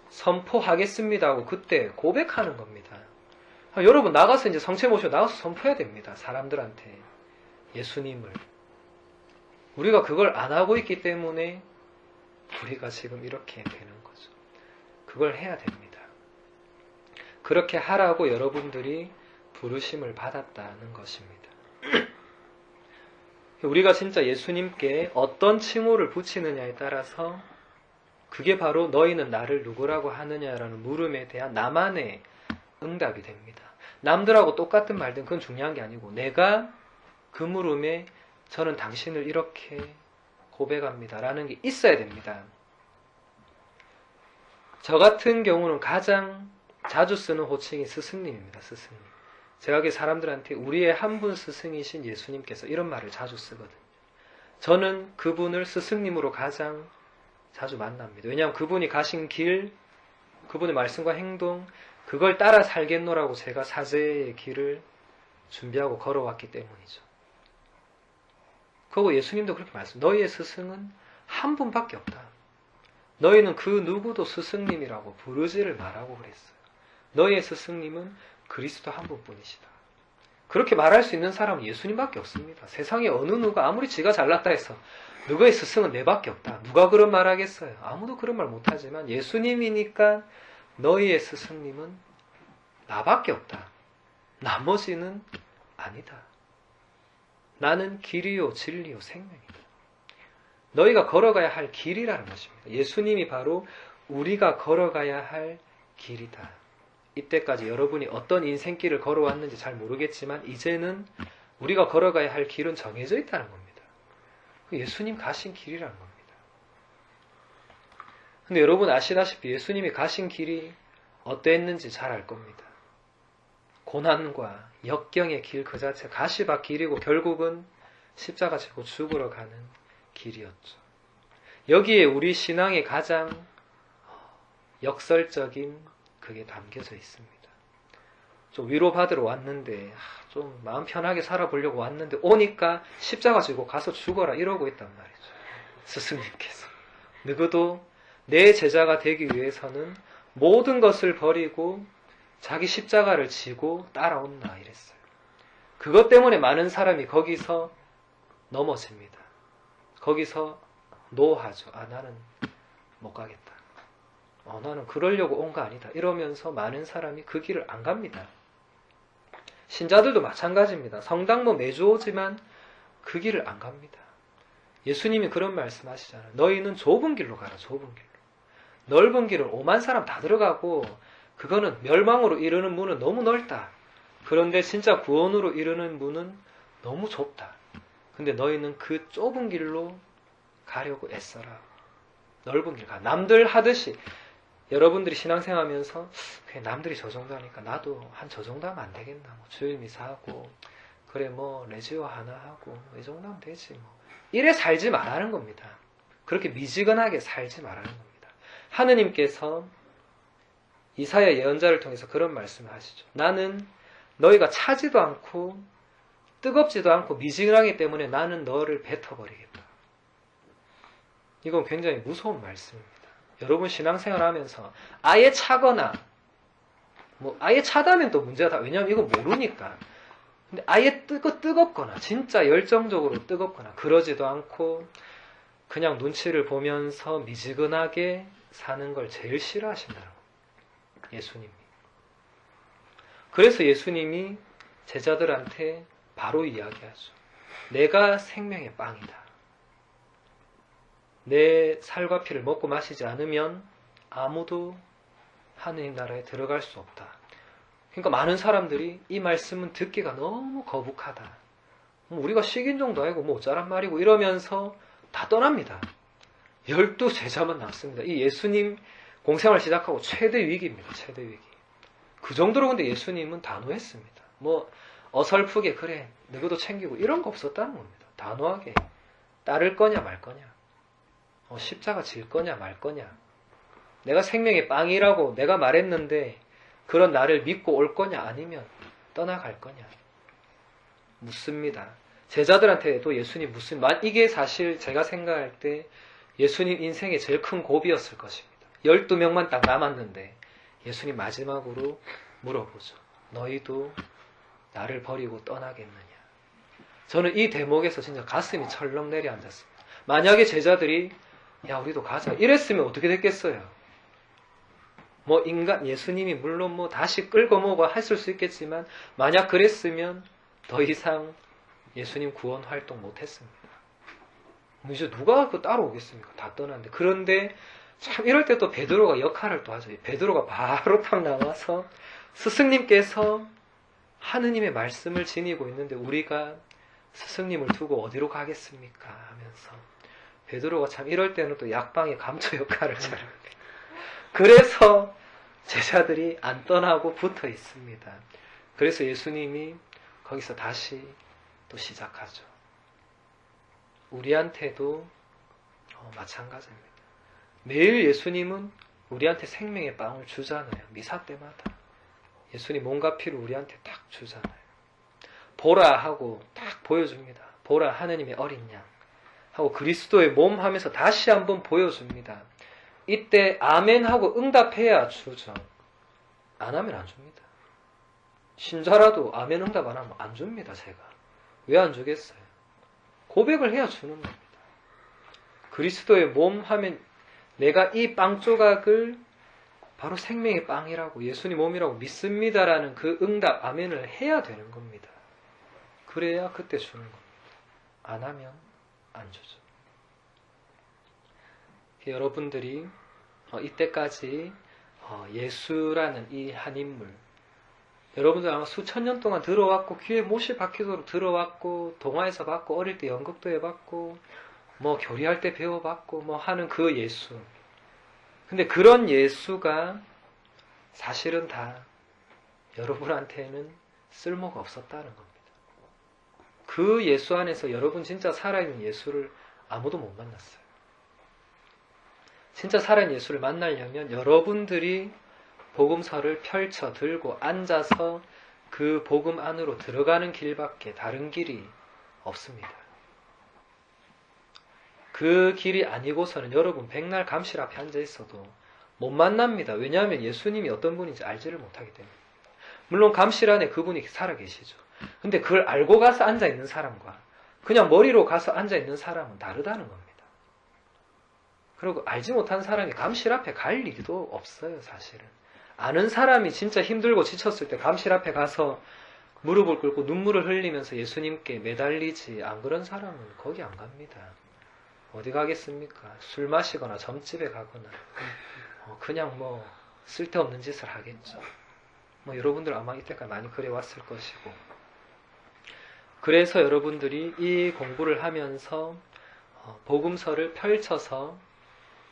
선포하겠습니다 하고 그때 고백하는 겁니다. 여러분 나가서 이제 성체 모시고 나가서 선포해야 됩니다. 사람들한테 예수님을. 우리가 그걸 안 하고 있기 때문에 우리가 지금 이렇게 되는 거죠. 그걸 해야 됩니다. 그렇게 하라고 여러분들이 부르심을 받았다는 것입니다. 우리가 진짜 예수님께 어떤 칭호를 붙이느냐에 따라서 그게 바로 너희는 나를 누구라고 하느냐라는 물음에 대한 나만의 응답이 됩니다. 남들하고 똑같은 말든 그건 중요한 게 아니고 내가 그 물음에 저는 당신을 이렇게 고백합니다 라는 게 있어야 됩니다. 저 같은 경우는 가장 자주 쓰는 호칭이 스승님입니다. 스승님. 제가 사람들한테 우리의 한 분 스승이신 예수님께서 이런 말을 자주 쓰거든요. 저는 그분을 스승님으로 가장 자주 만납니다. 왜냐하면 그분이 가신 길, 그분의 말씀과 행동, 그걸 따라 살겠노라고 제가 사제의 길을 준비하고 걸어왔기 때문이죠. 그리고 예수님도 그렇게 말씀, 너희의 스승은 한 분밖에 없다. 너희는 그 누구도 스승님이라고 부르지를 말라고 그랬어요. 너희의 스승님은 그리스도 한 분뿐이시다. 그렇게 말할 수 있는 사람은 예수님밖에 없습니다. 세상에 어느 누가 아무리 지가 잘났다 해서 누구의 스승은 내밖에 없다. 누가 그런 말 하겠어요? 아무도 그런 말 못하지만 예수님이니까 너희의 스승님은 나밖에 없다. 나머지는 아니다. 나는 길이요 진리요 생명이다. 너희가 걸어가야 할 길이라는 것입니다. 예수님이 바로 우리가 걸어가야 할 길이다. 이때까지 여러분이 어떤 인생길을 걸어왔는지 잘 모르겠지만 이제는 우리가 걸어가야 할 길은 정해져 있다는 겁니다. 예수님 가신 길이라는 겁니다. 근데 여러분 아시다시피 예수님이 가신 길이 어땠는지 잘 알 겁니다. 고난과 역경의 길 그 자체 가시밭 길이고 결국은 십자가 지고 죽으러 가는 길이었죠. 여기에 우리 신앙의 가장 역설적인 그게 담겨져 있습니다. 좀 위로받으러 왔는데 좀 마음 편하게 살아보려고 왔는데 오니까 십자가 지고 가서 죽어라 이러고 있단 말이죠. 스승님께서. 누구도 내 제자가 되기 위해서는 모든 것을 버리고 자기 십자가를 지고 따라온다 이랬어요. 그것 때문에 많은 사람이 거기서 넘어집니다. 거기서 노하죠. 나는 못 가겠다. 나는 그러려고 온 거 아니다. 이러면서 많은 사람이 그 길을 안 갑니다. 신자들도 마찬가지입니다. 성당도 매주 오지만 그 길을 안 갑니다. 예수님이 그런 말씀 하시잖아요. 너희는 좁은 길로 가라. 좁은 길로. 넓은 길은 5만 사람 다 들어가고 그거는 멸망으로 이르는 문은 너무 넓다. 그런데 진짜 구원으로 이르는 문은 너무 좁다. 근데 너희는 그 좁은 길로 가려고 애써라. 넓은 길 가. 남들 하듯이 여러분들이 신앙생활 하면서 그냥 남들이 저 정도 하니까 나도 한 저 정도 하면 안 되겠나. 주일 미사하고 그래 레지오 하나 하고 이 정도 하면 되지 이래 살지 말라는 겁니다. 그렇게 미지근하게 살지 말라는 겁니다. 하느님께서 이사야 예언자를 통해서 그런 말씀을 하시죠. 나는 너희가 차지도 않고 뜨겁지도 않고 미지근하기 때문에 나는 너를 뱉어버리겠다. 이건 굉장히 무서운 말씀입니다. 여러분 신앙생활 하면서 아예 차거나 뭐 아예 차다면 또 문제다. 왜냐하면 이거 모르니까. 근데 아예 뜨겁거나 진짜 열정적으로 뜨겁거나 그러지도 않고 그냥 눈치를 보면서 미지근하게 사는 걸 제일 싫어하신다고. 예수님이. 그래서 예수님이 제자들한테 바로 이야기하죠. 내가 생명의 빵이다. 내 살과 피를 먹고 마시지 않으면 아무도 하느님 나라에 들어갈 수 없다. 그러니까 많은 사람들이 이 말씀은 듣기가 너무 거북하다. 우리가 식인종도 아니고 뭐 어쩌란 말이고 이러면서 다 떠납니다. 12제자만 남습니다. 이 예수님 공생활 시작하고 최대 위기입니다. 최대 위기. 그 정도로 근데 예수님은 단호했습니다. 뭐 어설프게 그래 너희도 챙기고 이런 거 없었다는 겁니다. 단호하게 따를 거냐 말 거냐, 십자가 질 거냐 말 거냐, 내가 생명의 빵이라고 내가 말했는데 그런 나를 믿고 올 거냐 아니면 떠나갈 거냐 묻습니다. 제자들한테도 예수님 묻습니다. 이게 사실 제가 생각할 때 예수님 인생의 제일 큰 고비였을 것입니다. 12명만 딱 남았는데 예수님 마지막으로 물어보죠. 너희도 나를 버리고 떠나겠느냐. 저는 이 대목에서 진짜 가슴이 철렁 내려앉았습니다. 만약에 제자들이 야 우리도 가자 이랬으면 어떻게 됐겠어요? 뭐 예수님이 물론 뭐 다시 끌고 뭐고 했을 수 있겠지만 만약 그랬으면 더 이상 예수님 구원 활동 못했습니다. 이제 누가 그 따라오겠습니까? 다 떠났는데. 그런데 참 이럴 때 또 베드로가 역할을 또 하죠. 베드로가 바로 탁 나와서 스승님께서 하느님의 말씀을 지니고 있는데 우리가 스승님을 두고 어디로 가겠습니까? 하면서 베드로가 참 이럴 때는 또 약방의 감초 역할을 잘합니다. 그래서 제자들이 안 떠나고 붙어 있습니다. 그래서 예수님이 거기서 다시 또 시작하죠. 우리한테도 마찬가지입니다. 매일 예수님은 우리한테 생명의 빵을 주잖아요. 미사 때마다. 예수님 몸과 피를 우리한테 딱 주잖아요. 보라 하고 딱 보여줍니다. 보라 하느님의 어린 양 하고 그리스도의 몸 하면서 다시 한번 보여줍니다. 이때 아멘 하고 응답해야 주죠. 안 하면 안 줍니다. 신자라도 아멘 응답 안 하면 안 줍니다. 제가. 왜 안 주겠어요? 고백을 해야 주는 겁니다. 그리스도의 몸 하면 내가 이 빵 조각을 바로 생명의 빵이라고 예수님 몸이라고 믿습니다라는 그 응답 아멘을 해야 되는 겁니다. 그래야 그때 주는 겁니다. 안 하면 안 주죠. 여러분들이 이때까지 예수라는 이 한 인물 여러분들 아마 수천 년 동안 들어왔고 귀에 못이 박히도록 들어왔고 동화에서 봤고 어릴 때 연극도 해봤고 뭐 교리할 때 배워봤고 뭐 하는 그 예수. 근데 그런 예수가 사실은 다 여러분한테는 쓸모가 없었다는 겁니다. 그 예수 안에서 여러분 진짜 살아있는 예수를 아무도 못 만났어요. 진짜 살아있는 예수를 만나려면 여러분들이 복음서를 펼쳐 들고 앉아서 그 복음 안으로 들어가는 길밖에 다른 길이 없습니다. 그 길이 아니고서는 여러분 백날 감실 앞에 앉아 있어도 못 만납니다. 왜냐하면 예수님이 어떤 분인지 알지를 못하기 때문에. 물론 감실 안에 그분이 살아계시죠. 근데 그걸 알고 가서 앉아 있는 사람과 그냥 머리로 가서 앉아 있는 사람은 다르다는 겁니다. 그리고 알지 못한 사람이 감실 앞에 갈 일도 없어요. 사실은. 아는 사람이 진짜 힘들고 지쳤을 때 감실 앞에 가서 무릎을 꿇고 눈물을 흘리면서 예수님께 매달리지 안 그런 사람은 거기 안 갑니다. 어디 가겠습니까? 술 마시거나 점집에 가거나 그냥 뭐 쓸데없는 짓을 하겠죠. 뭐 여러분들 아마 이때까지 많이 그래왔을 것이고 그래서 여러분들이 이 공부를 하면서 복음서를 펼쳐서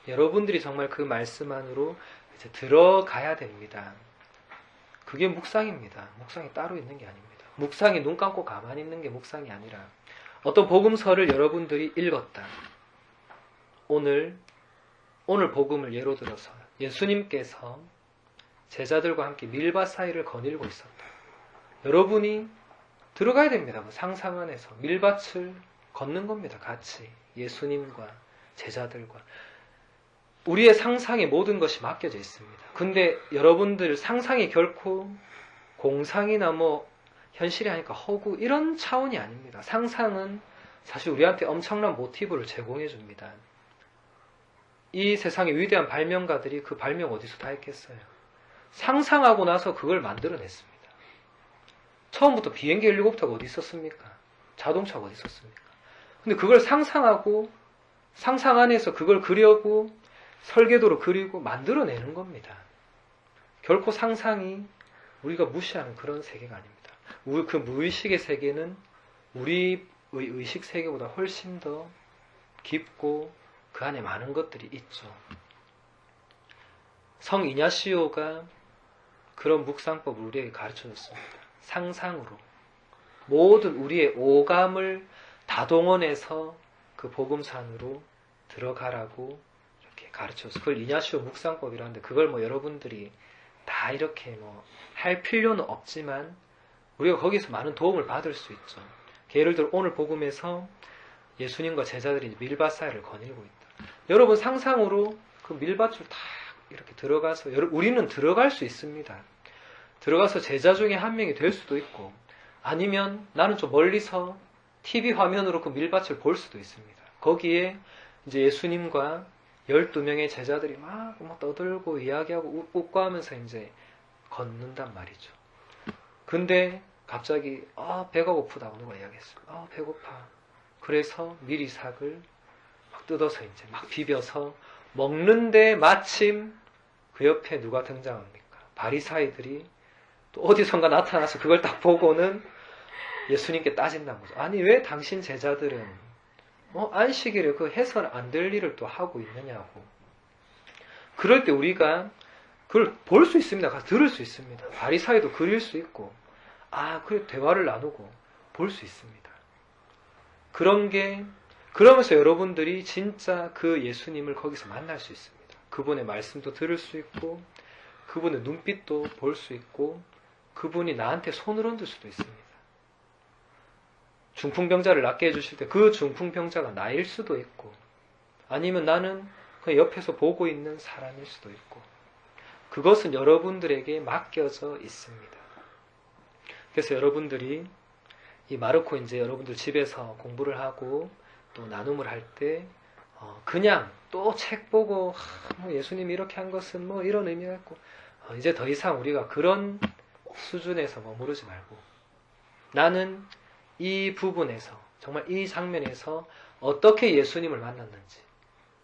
여러분들이 정말 그 말씀 안으로 이제 들어가야 됩니다. 그게 묵상입니다. 묵상이 따로 있는 게 아닙니다. 묵상이 눈 감고 가만히 있는 게 묵상이 아니라 어떤 복음서를 여러분들이 읽었다. 오늘 복음을 예로 들어서 예수님께서 제자들과 함께 밀밭 사이를 거닐고 있었다. 여러분이 들어가야 됩니다. 상상 안에서 밀밭을 걷는 겁니다. 같이 예수님과 제자들과 우리의 상상에 모든 것이 맡겨져 있습니다. 근데 여러분들 상상이 결코 공상이나 뭐 현실이 아니까 허구 이런 차원이 아닙니다. 상상은 사실 우리한테 엄청난 모티브를 제공해 줍니다. 이 세상의 위대한 발명가들이 그 발명 어디서 다 했겠어요? 상상하고 나서 그걸 만들어냈습니다. 처음부터 비행기 헬리콥터가 어디 있었습니까? 자동차가 어디 있었습니까? 근데 그걸 상상하고 상상 안에서 그걸 그려고 설계도로 그리고 만들어내는 겁니다. 결코 상상이 우리가 무시하는 그런 세계가 아닙니다. 그 무의식의 세계는 우리의 의식 세계보다 훨씬 더 깊고 그 안에 많은 것들이 있죠. 성 이냐시오가 그런 묵상법을 우리에게 가르쳐줬습니다. 상상으로 모든 우리의 오감을 다동원해서 그 복음산으로 들어가라고 이렇게 가르쳐줬어요. 그걸 이냐시오 묵상법이라는데 그걸 뭐 여러분들이 다 이렇게 뭐 할 필요는 없지만 우리가 거기서 많은 도움을 받을 수 있죠. 예를 들어 오늘 복음에서 예수님과 제자들이 밀밭 사이를 거닐고 있다. 여러분 상상으로 그 밀밭을 다 이렇게 들어가서 우리는 들어갈 수 있습니다. 들어가서 제자 중에 한 명이 될 수도 있고 아니면 나는 좀 멀리서 TV 화면으로 그 밀밭을 볼 수도 있습니다. 거기에 이제 예수님과 12명의 제자들이 막 떠들고 이야기하고 웃고 하면서 이제 걷는단 말이죠. 근데 갑자기 배가 고프다고 누가 이야기했어요. 배고파. 그래서 미리삭을 막 뜯어서 이제 막 비벼서 먹는데 마침 그 옆에 누가 등장합니까? 바리사이들이 또 어디선가 나타나서 그걸 딱 보고는 예수님께 따진다는 거죠. 아니 왜 당신 제자들은 안식일에 그 해선 안 될 일을 또 하고 있느냐고. 그럴 때 우리가 그걸 볼 수 있습니다. 가서 들을 수 있습니다. 바리사이도 그릴 수 있고 그래 대화를 나누고 볼 수 있습니다. 그러면서 여러분들이 진짜 그 예수님을 거기서 만날 수 있습니다. 그분의 말씀도 들을 수 있고 그분의 눈빛도 볼 수 있고 그분이 나한테 손을 얹을 수도 있습니다. 중풍병자를 낫게 해주실 때 그 중풍병자가 나일 수도 있고 아니면 나는 그 옆에서 보고 있는 사람일 수도 있고 그것은 여러분들에게 맡겨져 있습니다. 그래서 여러분들이 이 마르코 이제 여러분들 집에서 공부를 하고 또 나눔을 할 때 그냥 또 책 보고 예수님이 이렇게 한 것은 뭐 이런 의미가 있고 이제 더 이상 우리가 그런 수준에서 머무르지 말고 나는 이 부분에서 정말 이 장면에서 어떻게 예수님을 만났는지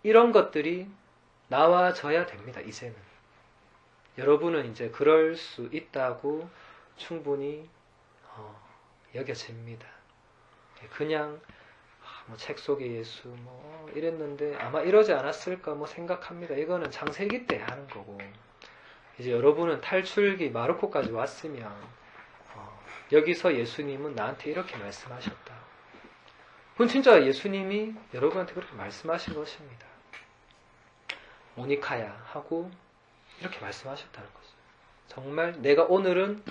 이런 것들이 나와져야 됩니다. 이제는 여러분은 이제 그럴 수 있다고 충분히 여겨집니다. 그냥 책 속의 예수 이랬는데 아마 이러지 않았을까 생각합니다. 이거는 창세기 때 하는 거고 이제 여러분은 탈출기 마르코까지 왔으면 여기서 예수님은 나한테 이렇게 말씀하셨다. 그건 진짜 예수님이 여러분한테 그렇게 말씀하신 것입니다. 모니카야 하고 이렇게 말씀하셨다는 거죠. 정말 내가 오늘은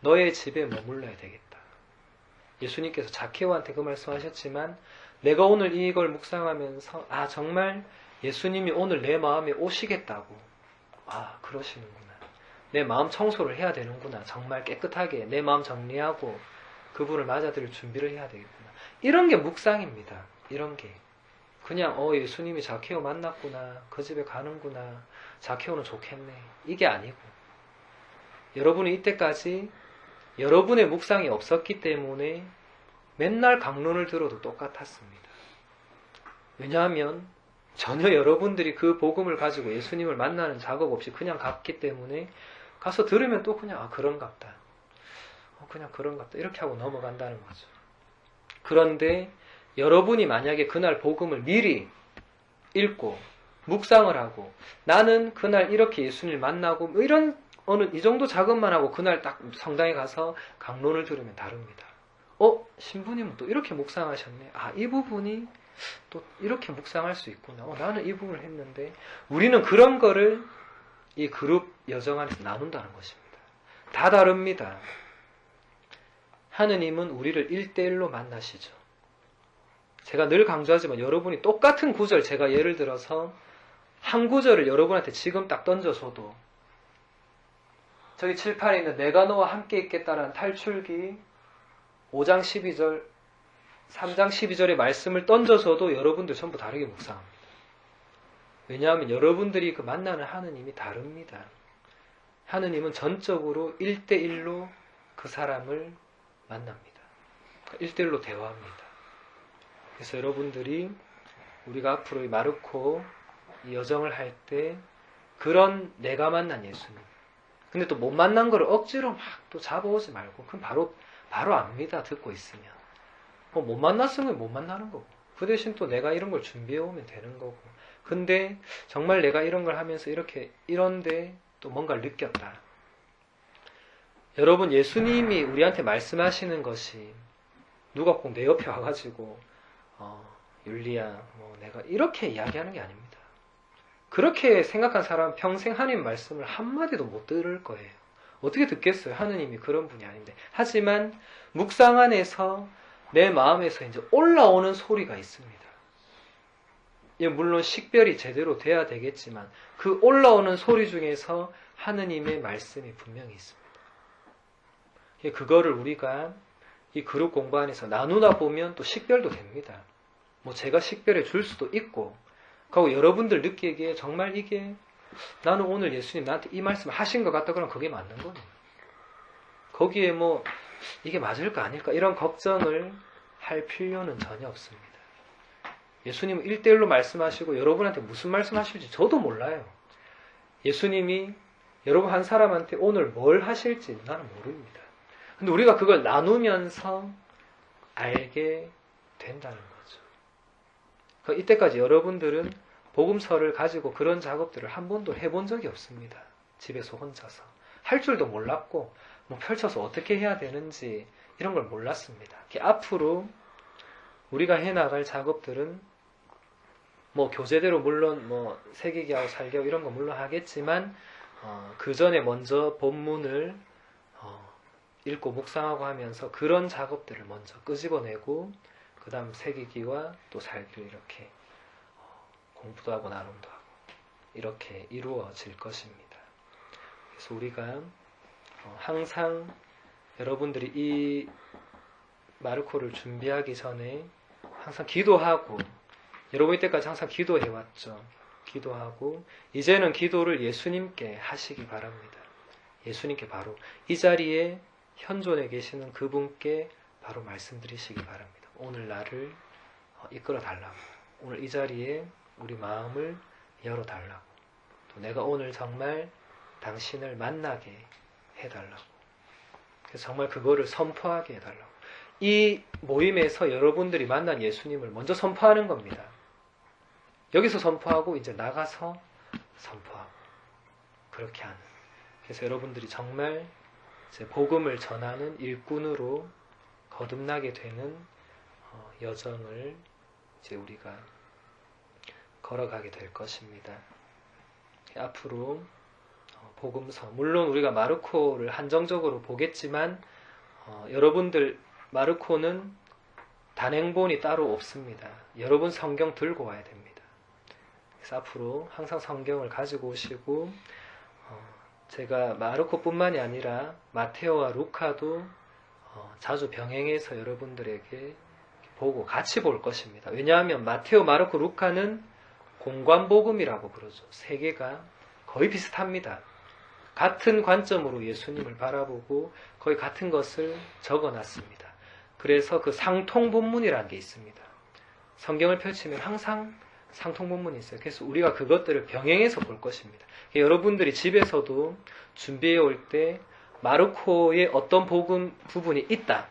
너의 집에 머물러야 되겠다. 예수님께서 자케오한테 그 말씀하셨지만 내가 오늘 이걸 묵상하면서 정말 예수님이 오늘 내 마음에 오시겠다고 그러시는구나. 내 마음 청소를 해야 되는구나. 정말 깨끗하게 내 마음 정리하고 그분을 맞아들일 준비를 해야 되겠구나. 이런 게 묵상입니다. 이런 게 그냥 예수님이 자케오 만났구나. 그 집에 가는구나. 자케오는 좋겠네. 이게 아니고 여러분이 이때까지 여러분의 묵상이 없었기 때문에 맨날 강론을 들어도 똑같았습니다. 왜냐하면 전혀 여러분들이 그 복음을 가지고 예수님을 만나는 작업 없이 그냥 갔기 때문에 가서 들으면 또 그냥 그런갑다. 그냥 그런갑다. 이렇게 하고 넘어간다는 거죠. 그런데 여러분이 만약에 그날 복음을 미리 읽고 묵상을 하고 나는 그날 이렇게 예수님을 만나고 이런 이 정도 작업만 하고 그날 딱 성당에 가서 강론을 들으면 다릅니다. 신부님은 또 이렇게 묵상하셨네. 이 부분이 또 이렇게 묵상할 수 있구나. 나는 이 부분을 했는데 우리는 그런 거를 이 그룹 여정 안에서 나눈다는 것입니다. 다 다릅니다. 하느님은 우리를 1대1로 만나시죠. 제가 늘 강조하지만 여러분이 똑같은 구절 제가 예를 들어서 한 구절을 여러분한테 지금 딱 던져줘도 저기 칠판에 있는 내가 너와 함께 있겠다라는 탈출기 5장 12절 3장 12절의 말씀을 던져줘도 여러분들 전부 다르게 묵상합니다. 왜냐하면 여러분들이 그 만나는 하느님이 다릅니다. 하느님은 전적으로 1대1로 그 사람을 만납니다. 1대1로 대화합니다. 그래서 여러분들이 우리가 앞으로 이 마르코 이 여정을 할 때 그런 내가 만난 예수님, 근데 또 못 만난 거를 억지로 막 또 잡아오지 말고 그럼 바로 압니다. 듣고 있으면 못 만났으면 못 만나는 거고, 그 대신 또 내가 이런 걸 준비해 오면 되는 거고. 근데 정말 내가 이런 걸 하면서 이런데 또 뭔가를 느꼈다. 여러분, 예수님이 우리한테 말씀하시는 것이 누가 꼭 내 옆에 와가지고 율리야 내가 이렇게 이야기하는 게 아닙니다. 그렇게 생각한 사람은 평생 하나님 말씀을 한마디도 못 들을 거예요. 어떻게 듣겠어요? 하느님이 그런 분이 아닌데. 하지만 묵상 안에서 내 마음에서 이제 올라오는 소리가 있습니다. 물론 식별이 제대로 돼야 되겠지만 그 올라오는 소리 중에서 하느님의 말씀이 분명히 있습니다. 그거를 우리가 이 그룹 공부 안에서 나누다 보면 또 식별도 됩니다. 제가 식별해 줄 수도 있고, 그리고 여러분들 느끼기에 정말 이게 나는 오늘 예수님 나한테 이 말씀을 하신 것 같다 그러면 그게 맞는 거예요. 거기에 이게 맞을까 아닐까 이런 걱정을 할 필요는 전혀 없습니다. 예수님은 1대1로 말씀하시고 여러분한테 무슨 말씀하실지 저도 몰라요. 예수님이 여러분 한 사람한테 오늘 뭘 하실지 나는 모릅니다. 근데 우리가 그걸 나누면서 알게 된다는 거죠. 이때까지 여러분들은 복음서를 가지고 그런 작업들을 한 번도 해본 적이 없습니다. 집에서 혼자서. 할 줄도 몰랐고 펼쳐서 어떻게 해야 되는지 이런 걸 몰랐습니다. 앞으로 우리가 해나갈 작업들은 교재대로 물론 새기기하고 살기하고 이런 거 물론 하겠지만 그 전에 먼저 본문을 읽고 묵상하고 하면서 그런 작업들을 먼저 끄집어내고 그 다음 새기기와 또 살기를 이렇게 공부도 하고 나눔도 하고 이렇게 이루어질 것입니다. 그래서 우리가 항상 여러분들이 이 마르코를 준비하기 전에 항상 기도하고, 여러분 이때까지 항상 기도해왔죠. 기도하고 이제는 기도를 예수님께 하시기 바랍니다. 예수님께 바로 이 자리에 현존에 계시는 그분께 바로 말씀드리시기 바랍니다. 오늘 나를 이끌어 달라고, 오늘 이 자리에 우리 마음을 열어 달라고, 또 내가 오늘 정말 당신을 만나게 해달라고, 그래서 정말 그거를 선포하게 해달라고. 이 모임에서 여러분들이 만난 예수님을 먼저 선포하는 겁니다. 여기서 선포하고 이제 나가서 선포하고 그렇게 하는. 그래서 여러분들이 정말 이제 복음을 전하는 일꾼으로 거듭나게 되는 여정을 이제 우리가 걸어가게 될 것입니다. 앞으로 복음서, 물론 우리가 마르코를 한정적으로 보겠지만 여러분들 마르코는 단행본이 따로 없습니다. 여러분 성경 들고 와야 됩니다. 그래서 앞으로 항상 성경을 가지고 오시고 제가 마르코뿐만이 아니라 마테오와 루카도 자주 병행해서 여러분들에게 보고 같이 볼 것입니다. 왜냐하면 마테오, 마르코, 루카는 공관복음이라고 그러죠. 세 개가 거의 비슷합니다. 같은 관점으로 예수님을 바라보고 거의 같은 것을 적어놨습니다. 그래서 그 상통본문이라는 게 있습니다. 성경을 펼치면 항상 상통본문이 있어요. 그래서 우리가 그것들을 병행해서 볼 것입니다. 여러분들이 집에서도 준비해 올 때 마르코의 어떤 복음 부분이 있다,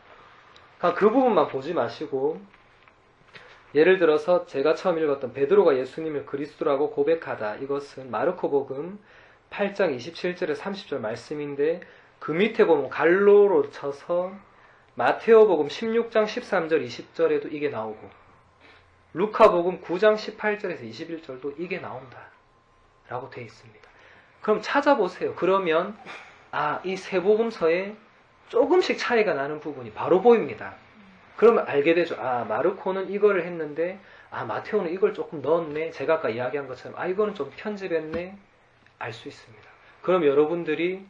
그 부분만 보지 마시고, 예를 들어서 제가 처음 읽었던 베드로가 예수님을 그리스도라고 고백하다, 이것은 마르코 복음 8장 27절에 30절 말씀인데 그 밑에 보면 갈로로 쳐서 마테오 복음 16장 13절 20절에도 이게 나오고 루카 복음 9장 18절에서 21절도 이게 나온다 라고 되어 있습니다. 그럼 찾아보세요. 그러면 이 세 복음서에 조금씩 차이가 나는 부분이 바로 보입니다. 그러면 알게 되죠. 마르코는 이거를 했는데 아, 마테오는 이걸 조금 넣었네. 제가 아까 이야기한 것처럼, 아, 이거는 좀 편집했네. 알 수 있습니다. 그럼 여러분들이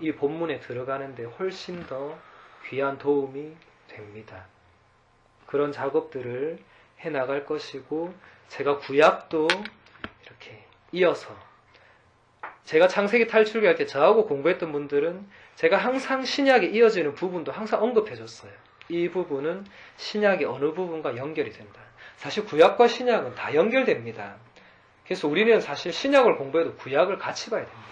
이 본문에 들어가는데 훨씬 더 귀한 도움이 됩니다. 그런 작업들을 해 나갈 것이고, 제가 구약도 이렇게 이어서, 제가 창세기 탈출기 할 때 저하고 공부했던 분들은 제가 항상 신약에 이어지는 부분도 항상 언급해 줬어요. 이 부분은 신약의 어느 부분과 연결이 된다. 사실 구약과 신약은 다 연결됩니다. 그래서 우리는 사실 신약을 공부해도 구약을 같이 봐야 됩니다.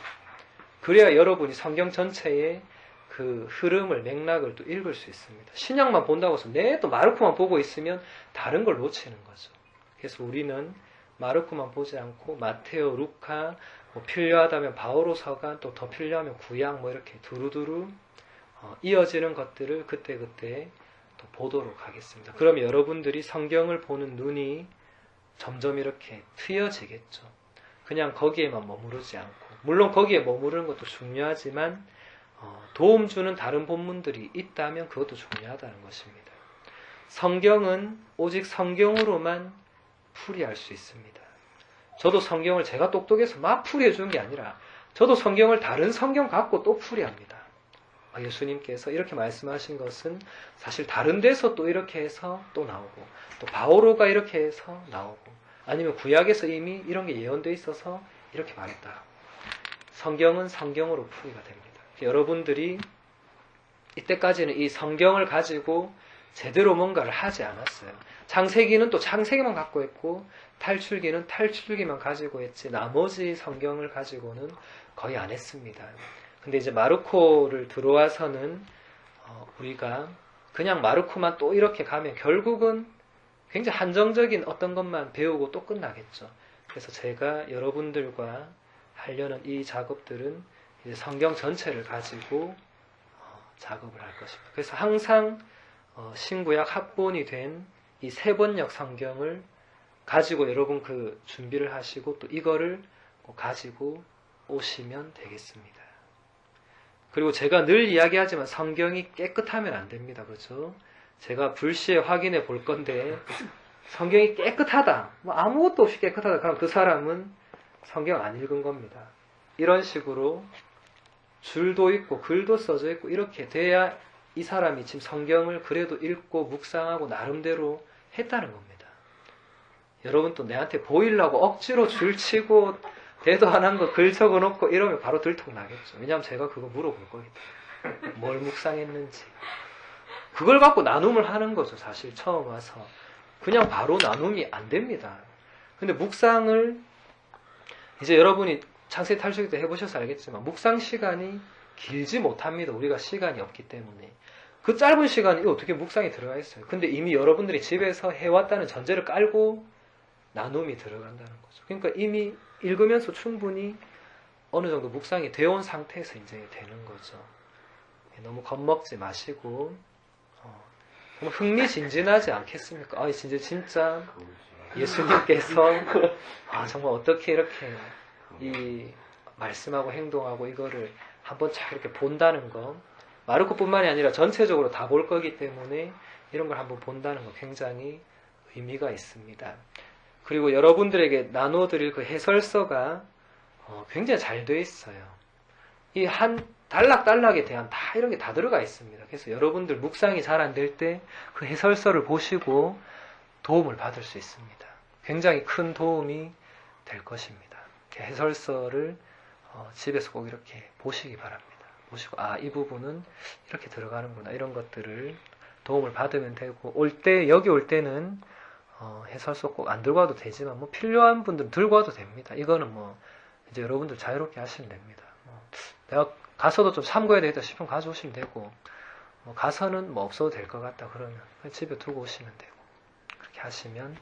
그래야 여러분이 성경 전체의 그 흐름을, 맥락을 또 읽을 수 있습니다. 신약만 본다고 해서 또 마르코만 보고 있으면 다른 걸 놓치는 거죠. 그래서 우리는 마르코만 보지 않고 마테오, 루카, 필요하다면 바오로서가, 또 더 필요하면 구약, 이렇게 두루두루 이어지는 것들을 그때그때 또 보도록 하겠습니다. 그러면 여러분들이 성경을 보는 눈이 점점 이렇게 트여지겠죠. 그냥 거기에만 머무르지 않고, 물론 거기에 머무르는 것도 중요하지만 도움 주는 다른 본문들이 있다면 그것도 중요하다는 것입니다. 성경은 오직 성경으로만 풀이할 수 있습니다. 저도 성경을 제가 똑똑해서 막 풀이해 주는 게 아니라 저도 성경을 다른 성경 갖고 또 풀이합니다. 예수님께서 이렇게 말씀하신 것은 사실 다른 데서 또 이렇게 해서 또 나오고, 또 바오로가 이렇게 해서 나오고, 아니면 구약에서 이미 이런 게 예언되어 있어서 이렇게 말했다. 성경은 성경으로 풀이가 됩니다. 여러분들이 이때까지는 이 성경을 가지고 제대로 뭔가를 하지 않았어요. 창세기는 또 창세기만 갖고 있고, 탈출기는 탈출기만 가지고 있지 나머지 성경을 가지고는 거의 안 했습니다. 근데 이제 마르코를 들어와서는 우리가 그냥 마르코만 또 이렇게 가면 결국은 굉장히 한정적인 어떤 것만 배우고 또 끝나겠죠. 그래서 제가 여러분들과 하려는 이 작업들은 이제 성경 전체를 가지고 작업을 할 것입니다. 그래서 항상 신구약 합본이 된 이 세번역 성경을 가지고 여러분 그 준비를 하시고 또 이거를 가지고 오시면 되겠습니다. 그리고 제가 늘 이야기하지만 성경이 깨끗하면 안 됩니다. 그렇죠? 제가 불시에 확인해 볼 건데 성경이 깨끗하다, 아무것도 없이 깨끗하다, 그럼 그 사람은 성경 안 읽은 겁니다. 이런 식으로 줄도 있고 글도 써져 있고 이렇게 돼야 이 사람이 지금 성경을 그래도 읽고 묵상하고 나름대로 했다는 겁니다. 여러분 또 내한테 보이려고 억지로 줄 치고 대도 안 한 거 글 적어놓고 이러면 바로 들통 나겠죠. 왜냐하면 제가 그거 물어볼 거기 때문에. 뭘 묵상했는지. 그걸 갖고 나눔을 하는 거죠. 사실 처음 와서. 그냥 바로 나눔이 안 됩니다. 근데 묵상을 이제 여러분이 창세기 탈출기 때 해보셔서 알겠지만 묵상 시간이 길지 못합니다. 우리가 시간이 없기 때문에. 그 짧은 시간에 어떻게 묵상이 들어가 있어요. 근데 이미 여러분들이 집에서 해왔다는 전제를 깔고 나눔이 들어간다는 거죠. 그러니까 이미 읽으면서 충분히 어느 정도 묵상이 되어온 상태에서 이제 되는 거죠. 너무 겁먹지 마시고 정말 흥미진진하지 않겠습니까? 진짜 예수님께서 정말 어떻게 이렇게 이 말씀하고 행동하고 이거를 한번 쫙 이렇게 본다는 거, 마르코뿐만이 아니라 전체적으로 다 볼 거기 때문에 이런 걸 한번 본다는 거 굉장히 의미가 있습니다. 그리고 여러분들에게 나눠드릴 그 해설서가 굉장히 잘 되어 있어요. 이 한 단락단락에 대한 다 이런 게 다 들어가 있습니다. 그래서 여러분들 묵상이 잘 안 될 때 그 해설서를 보시고 도움을 받을 수 있습니다. 굉장히 큰 도움이 될 것입니다. 해설서를 집에서 꼭 이렇게 보시기 바랍니다. 보시고 이 부분은 이렇게 들어가는구나, 이런 것들을 도움을 받으면 되고, 여기 올 때는 해설서 꼭 안 들고 와도 되지만 필요한 분들은 들고 와도 됩니다. 이거는 이제 여러분들 자유롭게 하시면 됩니다. 내가 가서도 좀 참고해야 되겠다 싶으면 가져오시면 되고, 가서는 없어도 될 것 같다 그러면 집에 두고 오시면 되고, 그렇게 하시면